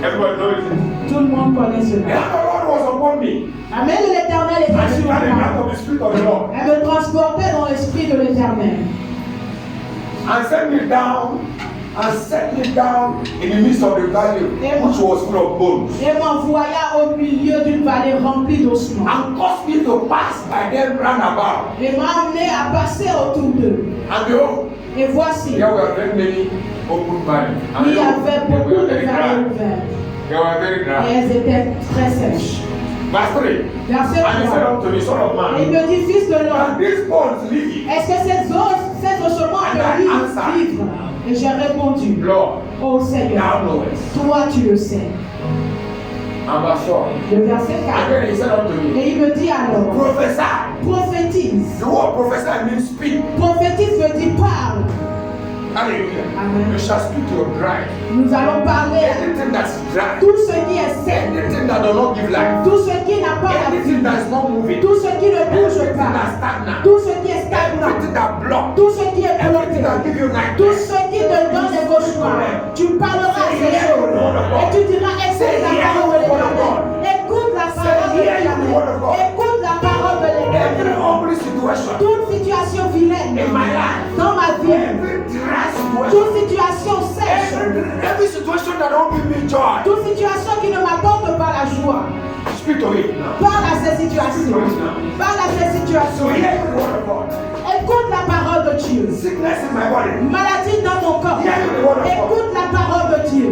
Everybody knows it. Tout le monde connaît The cela. hand of the Lord was upon me. La main de l'Éternel était And sur it had the moi. hand of the Spirit of the Lord. Elle me transportait dans l'esprit de l'Éternel. And set me down in the midst of the valley, which was full of bones. Et m'envoya au milieu d'une vallée remplie d'ossements. And caused me to pass by them round about. Et m'a amené à passer autour d'eux. And behold, Et voici, there were very many open valleys. And il y avait they beaucoup were de very vallées dry. ouvertes. They were very Et dry. elles étaient très sèches. Verse 3. Verset And he said 3. unto me, Son of Et il man, me dit, fils de and l'homme, these bones live. est-ce que ces ossements And I peuvent answered, vivre? Et j'ai répondu, Lord, ô Seigneur, thou knowest. toi tu le sais. And verse 4. Le verset And 4. then he said unto me, Et il me dit alors, prophesy. prophétise. The word prophesy means speak. Prophétise veut dire parle. Hallelujah. Amen. You shall speak to your dry. Nous allons parler à Anything that's dry. tout ce qui est sec, Anything that does not give life. tout ce qui n'a pas la vie, Anything that is not moving. tout ce qui ne bouge Everything pas, that's stagnant. tout ce qui est stagnant, Everything that blocks. tout ce qui est bloqué, Everything that gives you tout nightmares. ce qui te donne des cauchemars. Tu parleras à ces choses et tu diras écoute la parole de l'Éternel. Écoute la parole de l'Éternel. Écoute la parole de Every l'Éternel. ugly situation Toute situation vilaine in my life. dans ma vie, Every dry situation. toute situation sèche, Every situation that don't give me joy. toute situation qui ne m'apporte pas la joie. Speak to it now. Parle à ces situations. Parle à ces So situations. hear the word of God. Écoute la parole de Dieu. Sickness in my body. Maladie dans mon corps. Écoute la parole de Dieu.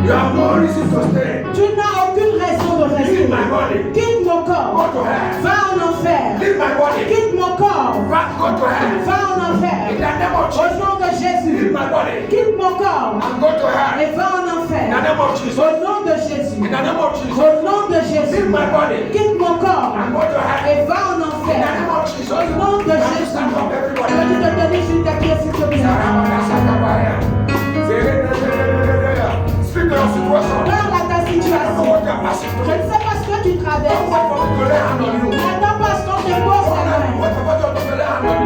You have no reason to stay. Tu n'as aucune raison de rester. Leave my body. Quitte mon Go corps. to hell. Va en enfer. Leave my body. Quitte mon corps. Go to hell. Va en In enfer. the name of Au Jesus. nom de Leave Jésus. my body. Quitte mon corps. And go to hell. Et va en In the enfer. name of Jesus. Au nom de Jésus. In the name of Jesus. Au nom de Jésus. Leave my body. Quitte mon corps. And go to hell. Et va en In the enfer. name of Jesus. Au nom de Now Jésus. stand up, everybody. Peux-tu te tenir sur tes pieds s'il te plaît? Speak to your situation. Parle à ta situation. Je ne sais pas ce que tu traverses. N'attends pas ce qu'on te pose les mains.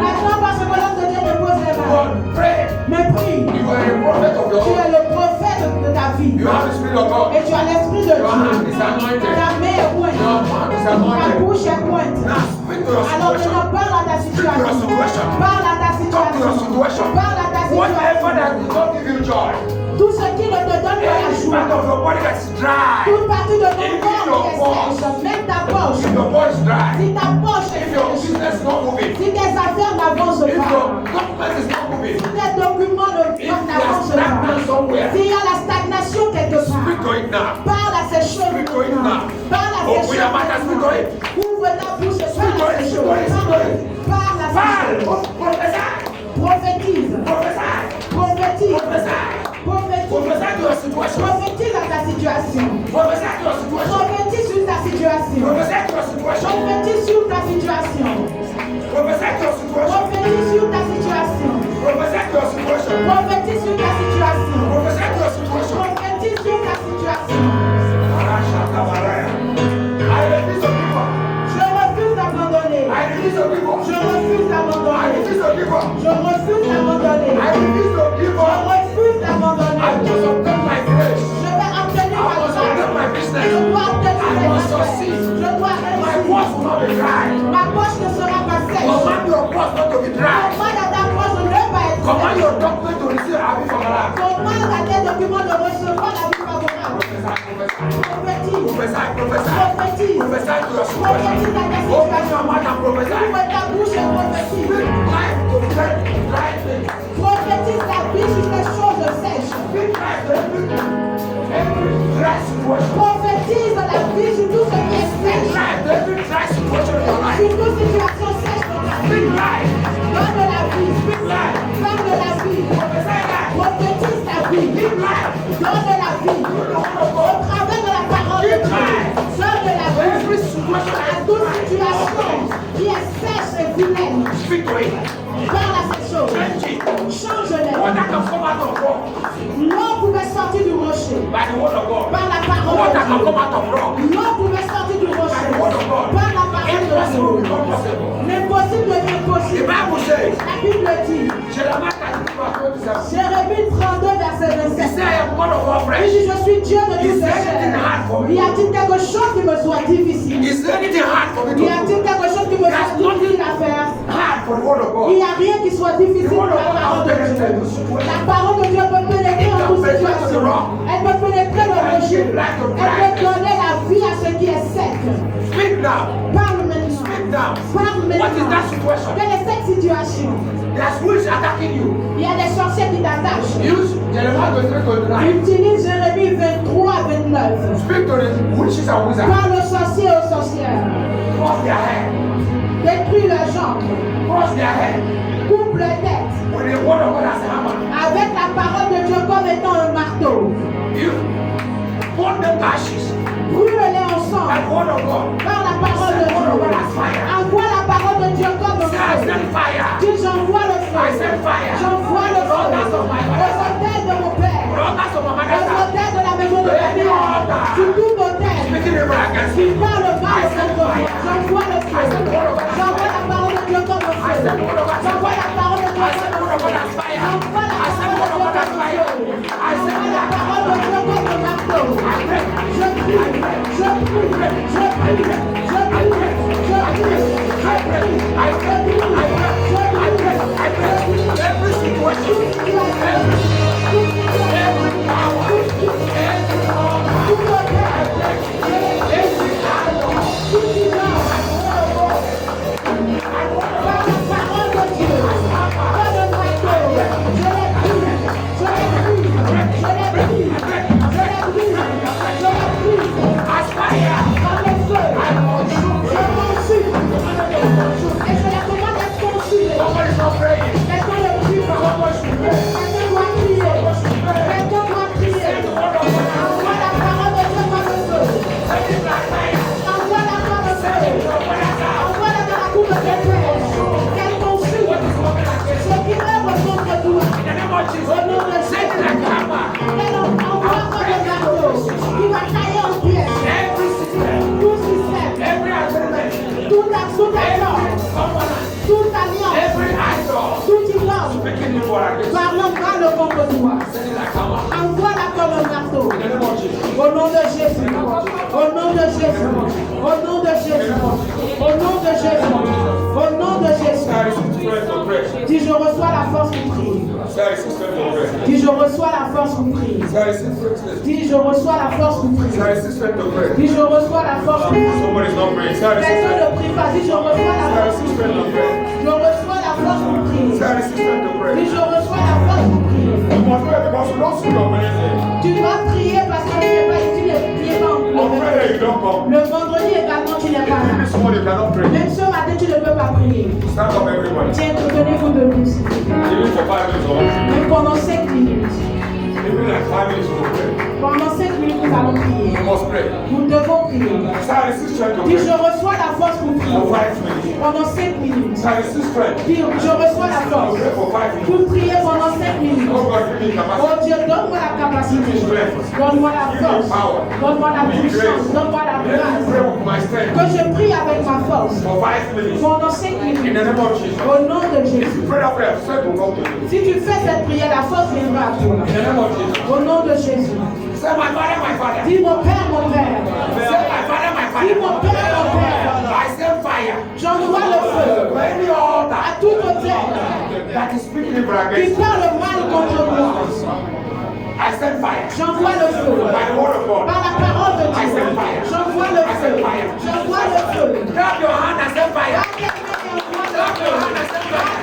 N'attends pas ce que l'homme de Dieu te pose les mains. Mais prie. You are a prophet of Tu your es own. le prophète de ta vie. You have the Spirit of God. Et tu as l'esprit de Your hand is Dieu. anointed. Ta main est pointe. Your hand is Ta anointed. bouche est pointe. Now speak to your Alors situation. maintenant parle à ta situation. Parle à ta Talk to your situation. situation. Parle à ta Whatever that situation. will not give you joy. Tout ce qui ne te donne pas la Any joie. part of your body that's dry. Toute partie de ton If corps your qui est pulse. sèche. Même ta poche. If your body is dry. Si ta poche est If your sèche. business is not moving. Si tes affaires n'avancent If your pas. document is not moving. Si tes documents If there's n'avancent stagnant pas. somewhere. S'il y a la stagnation quelque Speak part. to it now. Parle à ces choses Speak to it maintenant. now. Parle à ces Open your mouth and speak to choses. it. Ouvre ta bouche et Speak parle to à it. ces Speak to it. Speak to choses. it. Parle à ces Parle. choses. Prophesy. Prophétise. Prophesy. Prophétise. Prophesy. Prophétise. Prophesy to your situation. Prophétise à ta situation. Prophesy to your situation. Prophétise sur ta situation. Prophesy to your situation. Prophétise sur ta situation. Prophesy to your situation. Prophétise sur ta situation. Prophesy to your situation. Prophétise sur ta situation. Prophesy to your situation. Prophétise sur ta situation. I refuse to give up. Je refuse d'abandonner. I refuse to give up. Je refuse I d'abandonner. refuse to give up. Je refuse d'abandonner. I refuse to give Je up. refuse I d'abandonner. must obtain my grace. Je vais obtenir I ma must grâce. obtain my Je business. dois obtenir I mes must affaires. succeed. Je dois My réussir. voice will not be dry. Ma poche ne sera pas sèche. Command your voice not to be dry. Commande à ta poche de ne pas être Command sèche. your document to receive having from Allah. Commande à tes documents de recevoir la vie favorable. Prophétise. Prophesy, prophesy. Prophétise. Prophesy to your situation. Prophétise à ta Open your situation. mouth and prophesy. Ouvre ta bouche et prophétise. Speak life to dry things. Prophétise la vie sur les choses sèches. Speak life to every dry situation. Prophétise la vie sur tout ce qui est Speak sèche. life to every dry situation in your life. Sur toute situation sèche dans ta Speak vie. life. Donne de la vie. Speak life. Donne de la vie. Prophesy life. Prophétise ta vie. Speak life. Donne de la vie. Au travers de la parole de Dieu. Donne de la vie. Every situation À toute situation qui est sèche et vilaine. speak to it. Parle à ces choses. Change it. Change-les. Water can come out of rock L'eau pouvait sortir du rocher. by the word of God. Par la parole Water de can Dieu. come out of rock. L'eau pouvait sortir du rocher. Par la parole Impossible de become Dieu. possible. L'impossible devient The possible. Bible says, La Bible dit, Jeremiah Jérémie 32, verset 27. Il dit, je suis Dieu de toute chair. Y a-t-il quelque chose qui me soit difficile? Y a-t-il quelque chose qui me soit difficile à faire? Il n'y a rien qui soit difficile pour la parole de Dieu. La parole de Dieu peut pénétrer en toute situation. Elle peut pénétrer le rejet. Elle peut donner la vie à ce qui est sec. Parle maintenant. Parle maintenant. Quelle est cette situation? Il y a des sorciers qui t'attachent. Utilise Jérémie 23, 29. Parle aux sorciers et aux sorcières. Détruis leurs jambes. Coupe leur tête. Avec la parole de Dieu comme étant un marteau. Brûle-les ensemble. Par la parole de Dieu. Envoie la parole de Dieu comme un feu. Dis, j'envoie le feu. J'envoie le feu. Aux hôtels de mon père. Aux hôtels de la maison de ma mère. Sur tout hôtel. Qui parle mal contre moi. J'envoie le feu. J'envoie la parole de Dieu comme un feu. J'envoie la parole de Dieu comme un feu. J'envoie la parole de Dieu comme un feu. J'envoie la parole de Dieu comme un marteau. Je prie, je prie, je prie, je prie, je prie, Envoie-la comme un marteau. Au nom de Jésus. Au nom de Jésus. Au nom de Jésus. Au nom de Jésus. Au nom de Jésus. Dis, je reçois la force pour prier. Dis, je reçois la force pour prier. Dis, je reçois la force pour prier. Dis, je reçois la force pour prier. Personne ne prie pas. Dis, je reçois la force pour prier. Je reçois la force pour prier. Dis, je reçois la force pour prier. Tu dois prier parce que tu n'es pas ici, tu n'es pas en cours. Le vendredi également, tu n'es pas là. Même ce matin, tu ne peux pas prier. Tiens, tenez-vous debout. Même pendant 5 minutes. Pendant 5 minutes, nous allons prier. Nous devons prier. Dis, je reçois la force pour prier. Pendant 5 minutes. Dis, je reçois la force pour prier pendant 5 minutes. Oh Dieu, donne-moi la capacité. Donne-moi la force. Donne-moi la puissance. Donne-moi la grâce. Que je prie avec ma force. Pendant 5 minutes. Au nom de Jésus. Si tu fais cette prière, la force viendra à toi. Au nom de Jésus. Dis mon Père, mon Père. Dis mon Père, mon Père. J'envoie le feu à tout hôtel qui parle mal contre moi. J'envoie le feu par la parole de Dieu. J'envoie le feu. J'envoie le feu. Clap your hand and send fire. Clap your hand and send fire.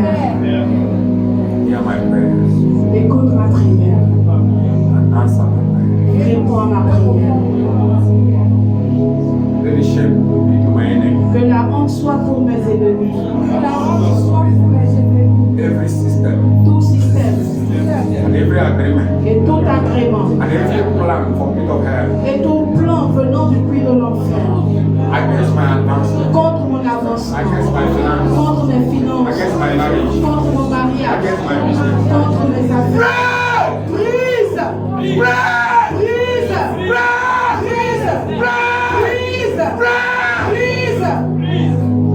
Hear my prayers. Écoute ma prière. And answer my prayer. Réponds à ma prière. Let the shame be to my enemy. Que la honte soit pour mes ennemis. Que la honte soit pour mes ennemis. Every system Tout système and every agreement et tout agrément and every plan from pit of hell et tout plan venant du puits de l'enfer against my advancement, contre mon avancement, against my finance, contre mes finances, against my marriage, contre mon mariage, against my business. contre mes affaires. Brise! Brise! Brise! Brise! Brise! Brise!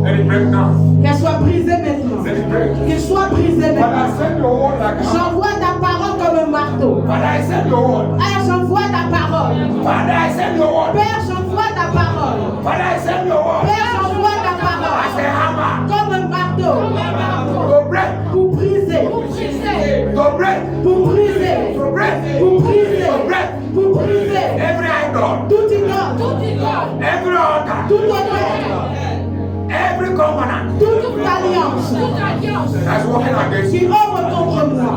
Let it break now. Qu'elle soit brisée maintenant. Let it break. Qu'il soit brisé But I maintenant. send your word like a hammer. J'envoie ta parole comme un marteau. But I send your word. Père, j'envoie ta parole. Father, I send your word. Père, j'envoie ta parole. Father, I send your word. Père, j'envoie ta As a parole. hammer. Comme un marteau. To break. Pour briser. To break. Pour briser. To break. Pour briser. To break. Pour briser. Every idol. Tout idole. Every altar. Tout honneur. Every covenant. Toute alliance. That's working against Qui you. œuvre contre moi.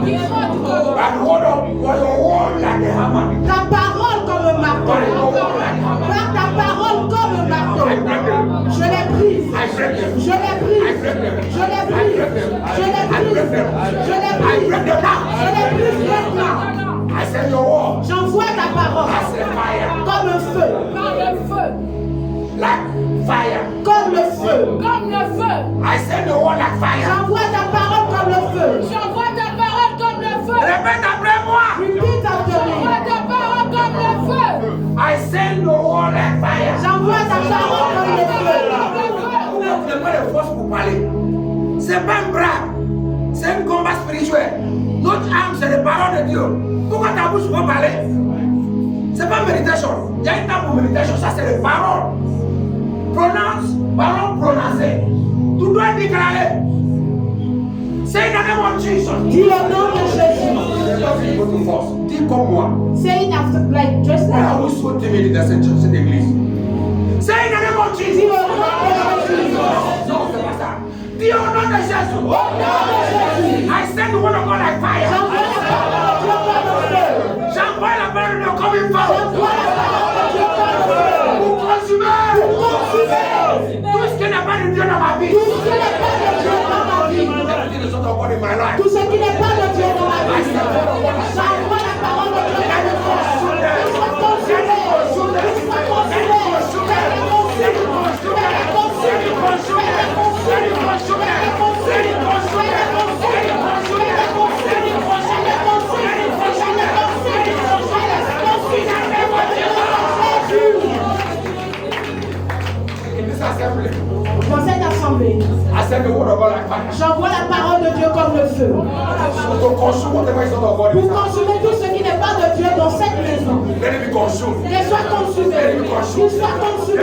And hold up for your word like a hammer. Ta parole comme un marteau. For your word like a hammer. Par ta parole comme un marteau. I break them. Je les brise. I break them. Je les I brise. break them. Je les I brise. break them. Je les I break brise. them. Je les I brise. break them now. Je les brise maintenant. I send your word J'envoie ta parole as a fire. comme un feu. Like fire. Comme le feu. I send your word like fire. J'envoie ta parole comme le feu. Répète après moi. Repeat after me. I send your word like fire. J'envoie ta parole comme le feu. Vous n'avez pas de force pour parler. C'est pas un bras. C'est un combat spirituel. Notre âme, c'est les paroles de Dieu. Pourquoi ta bouche peut parler? C'est pas méditation. Il y a une temps pour méditation. Ça, c'est les paroles. Prononce, parole prononcée. Tu dois déclarer. Say in the name of Jesus. Dis au nom de Jésus. Dis comme moi. Say it after, like just I now. always so timid dans cette church d'église. Say in the name of Dis Jesus. au nom de Jésus. Non, c'est pas ça. Dis au nom de Jésus. Au nom de Jésus. I send the word of God like fire. J'envoie la parole de Dieu comme le feu. J'envoie la parole de Dieu comme une femme. J'envoie la parole de Dieu comme le feu. Pour consumer Consumer tout ce qui n'est pas de Dieu dans ma vie. tout ce qui n'est pas de Dieu dans ma vie. Everything is not of God in my life. Tout ce qui n'est pas de Dieu dans ma vie. J'envoie la parole de Dieu comme le feu. Qu'il soit consumé. Qu'il soit consumé. In this assembly, Dans cette assemblée, I send the word of God like fire. j'envoie la parole de Dieu comme le feu. To consume whatever is not of God in Pour this house. consommer tout ce qui n'est pas de Dieu dans cette maison. Let it be consumed. Qu'il soit consumé. Qu'il soit consumé.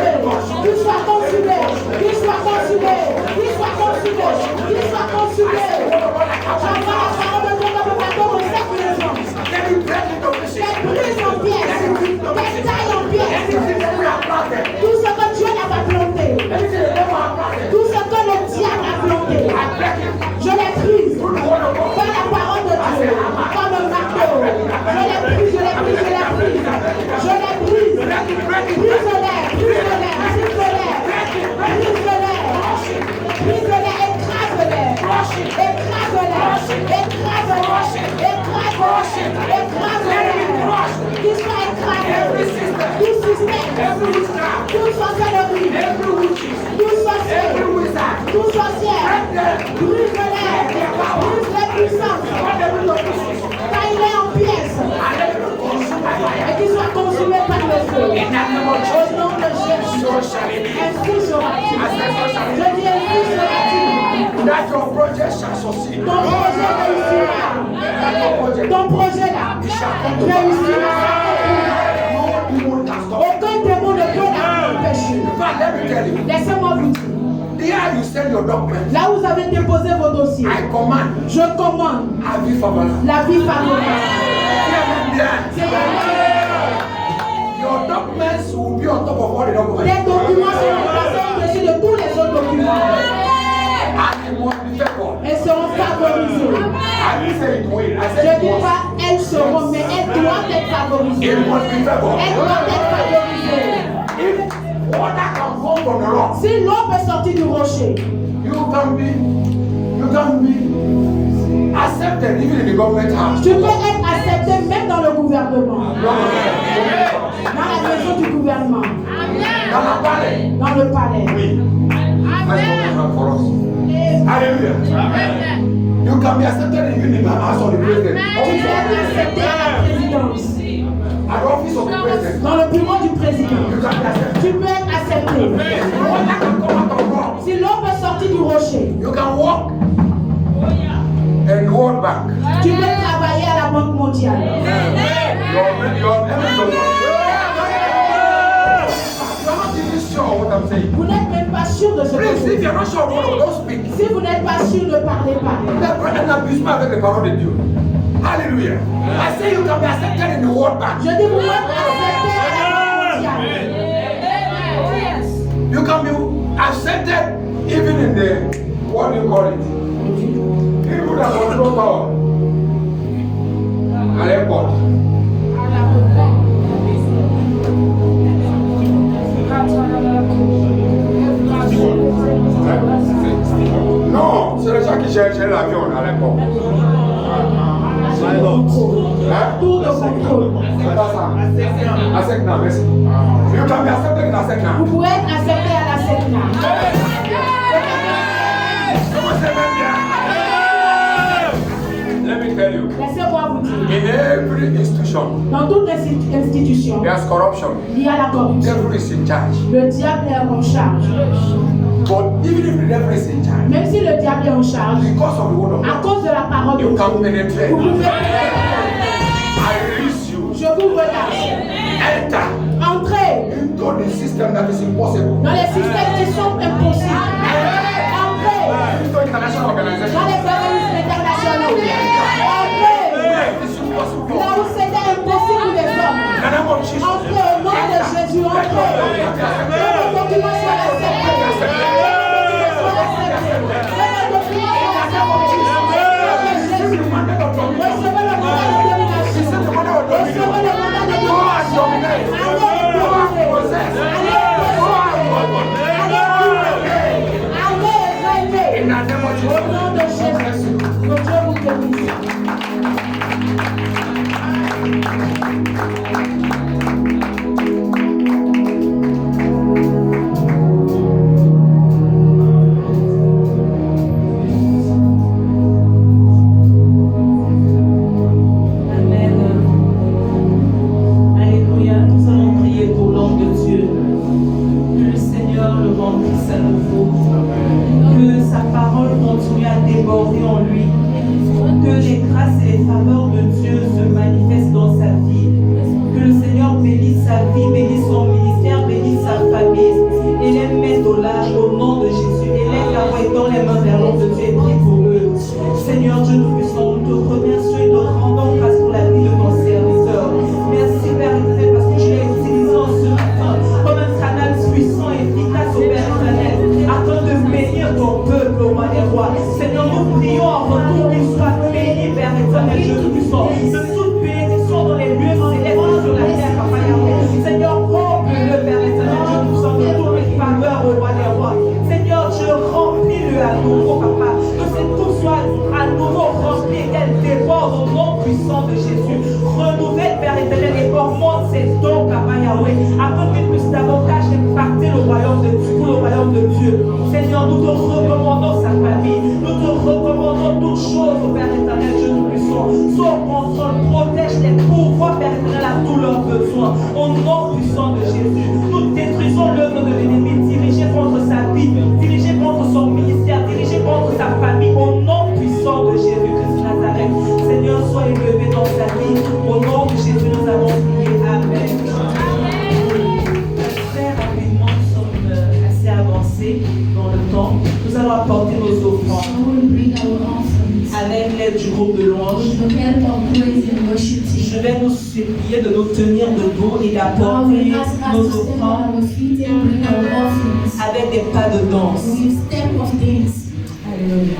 Qu'il soit consumé. Qu'il soit consumé. Qu'il soit consumé. Qu'il soit consumé. J'envoie la parole de Dieu comme un bateau dans cette maison. Let it break into pieces. Qu'elle brise en pièces. Qu'elle taille en pièces. Everything that we have planted. Tout ce que Dieu n'a pas planté. Everything that we have planted. Tout ce que le diable a planté. I break it. Je l'ai prise. Through the word of God. Par la parole de Dieu. Comme un marteau. Je l'ai prise. Je l'ai prise. Je l'ai prise. Je l'ai prise. Brise-les. Brise-les. Brise-les. Brise-les. Brise-les. Écrase-les. Écrase-les. Écrase-les. Écrase-les. Écrase-les. Qu'ils soient écrasés. Tout système. Toute sorcellerie. Tout sorcier. Tout sorcière. Brise-les. Brise-les puissances. Taille-les en pièces. Et qu'ils soient consumés par le feu. Au nom de Jésus. Ainsi sera-t-il. Je dis ainsi sera-t-il. That your project shall succeed. Ton projet réussira. Ton projet là réussira. No demon can stop. Aucun démon ne peut l'empêcher. But let me tell you, Laissez-moi vous dire. there you send your documents. Là où vous avez déposé vos dossiers, I command je commande Avi Fabala. la vie favorable. C'est Your documents will be on top of all the documents. les documents seront placés au-dessus de tous les autres documents And it must be favored. et seront didn't say it will. I Je said ne dis it was. pas elles seront, mais elles doivent être favorisées. It must be favored. Elles doivent être favorisées. If water can come from the rock, Si l'eau peut sortir du rocher, you can be accepted even in the government house. tu peux être accepté même dans le gouvernement. Dans la maison du gouvernement. Dans la palais. Dans le palais. Oui. That's what for us. Hallelujah. You can be accepted even in the house of the president. Tu peux être accepté à la présidence. At the office of the president. Dans le bureau du président. You can be accepted. Tu peux être accepté. Water can come out of rock. Si l'eau peut sortir du rocher, You can walk and World Bank. tu peux travailler à la Banque mondiale. Vous n'êtes même pas sûr de ce que Please, vous if you're not sure, don't speak. Si vous n'êtes pas sûr, ne parlez pas. N'abuse-moi avec les paroles de Dieu. Hallelujah. I say you can be accepted in the World Bank. Je dis vous êtes accepté à la Banque mondiale. You can be accepted even in the, what do you call it? People that control power. At airport. Non, c'est les gens qui cherchent l'avion à l'aéroport. Tour de contrôle. C'est pas ça. ASECNA, merci. You can be accepted in ASECNA. Vous pouvez être accepté à la SECNA. Let me tell you. Laissez-moi vous dire. In every institution, Dans toute institution, there's corruption. il y a la corruption. Devil is in charge. Le diable est en charge. But even if the devil is in charge, Même si le diable est en charge, because of the word of à God, cause de la parole de you can Dieu, penetrate. vous pouvez I release you. je vous relâche. Enter Entrez into the system that is impossible. dans les systèmes qui sont impossibles. Entrez Into international dans organization. les organismes internationaux. Entrez là où c'était impossible pour les hommes. In the name of Jesus. Entrez au nom de Jésus. Entrez. Que vos documents soient acceptés. Que vos documents soient acceptés. Que vos documents soient acceptés. Au nom de Jésus. Recevez le mandat de domination. Recevez le mandat de domination. Allez dominer. Allez régner. Au nom de Jésus. Que Dieu vous bénisse. Je vais nous supplier de nous tenir debout et d'apporter nos offrandes avec des pas de danse. Alléluia.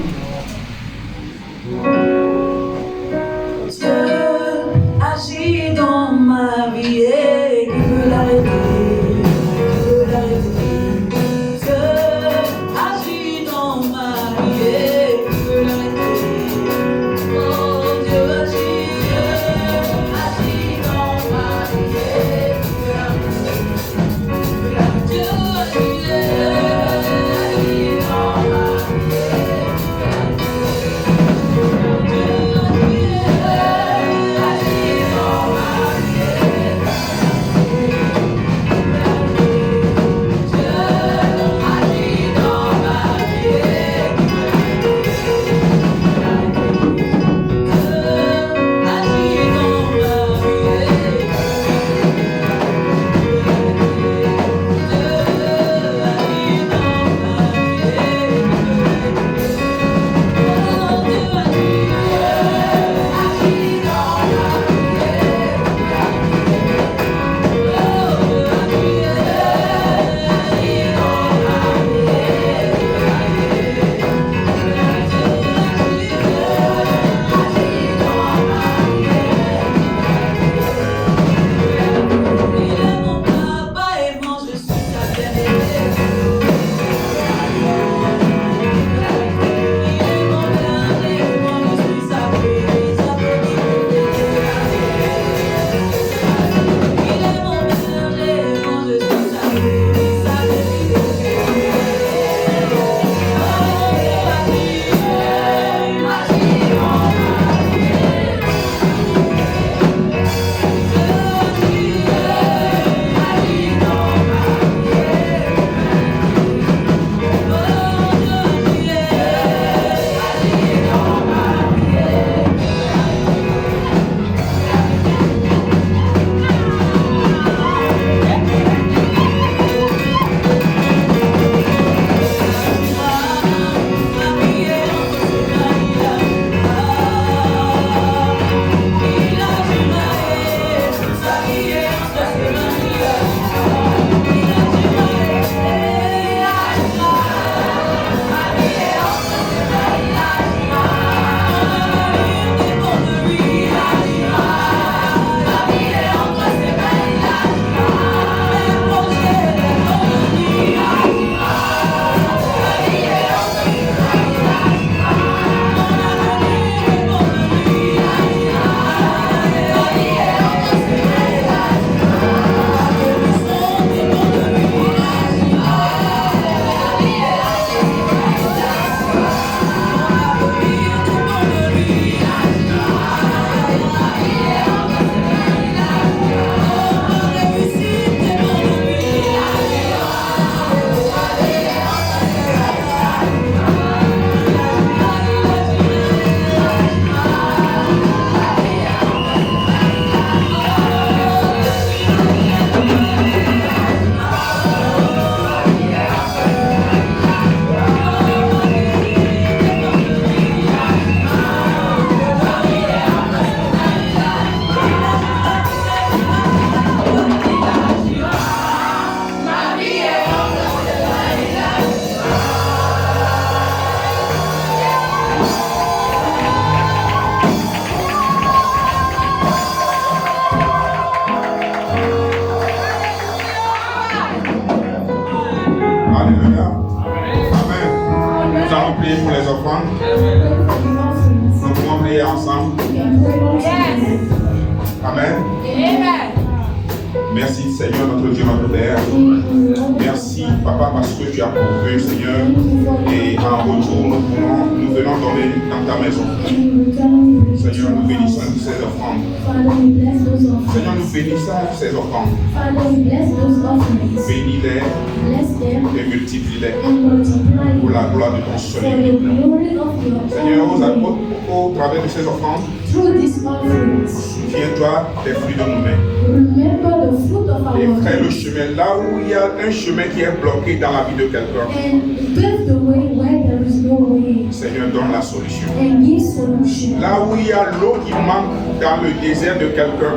Amen. Amen. Merci Seigneur, notre Dieu, notre Père. Merci Papa parce que tu as pourvu Seigneur. Et en retour, nous venons donner dans ta maison. Seigneur, nous bénissons ces offrandes. Seigneur, nous bénissons ces offrandes. Bénis-les et multiplie-les pour la gloire de ton seul nom. Seigneur, au travers de ces offrandes, souviens-toi des fruits de nos mains. Et crée le chemin là où il y a un chemin qui est bloqué dans la vie de quelqu'un. Seigneur, donne la solution. Là où il y a l'eau qui manque dans le désert de quelqu'un.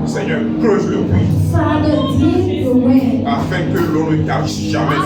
Seigneur, creuse le puits. Afin que l'eau ne tarisse jamais.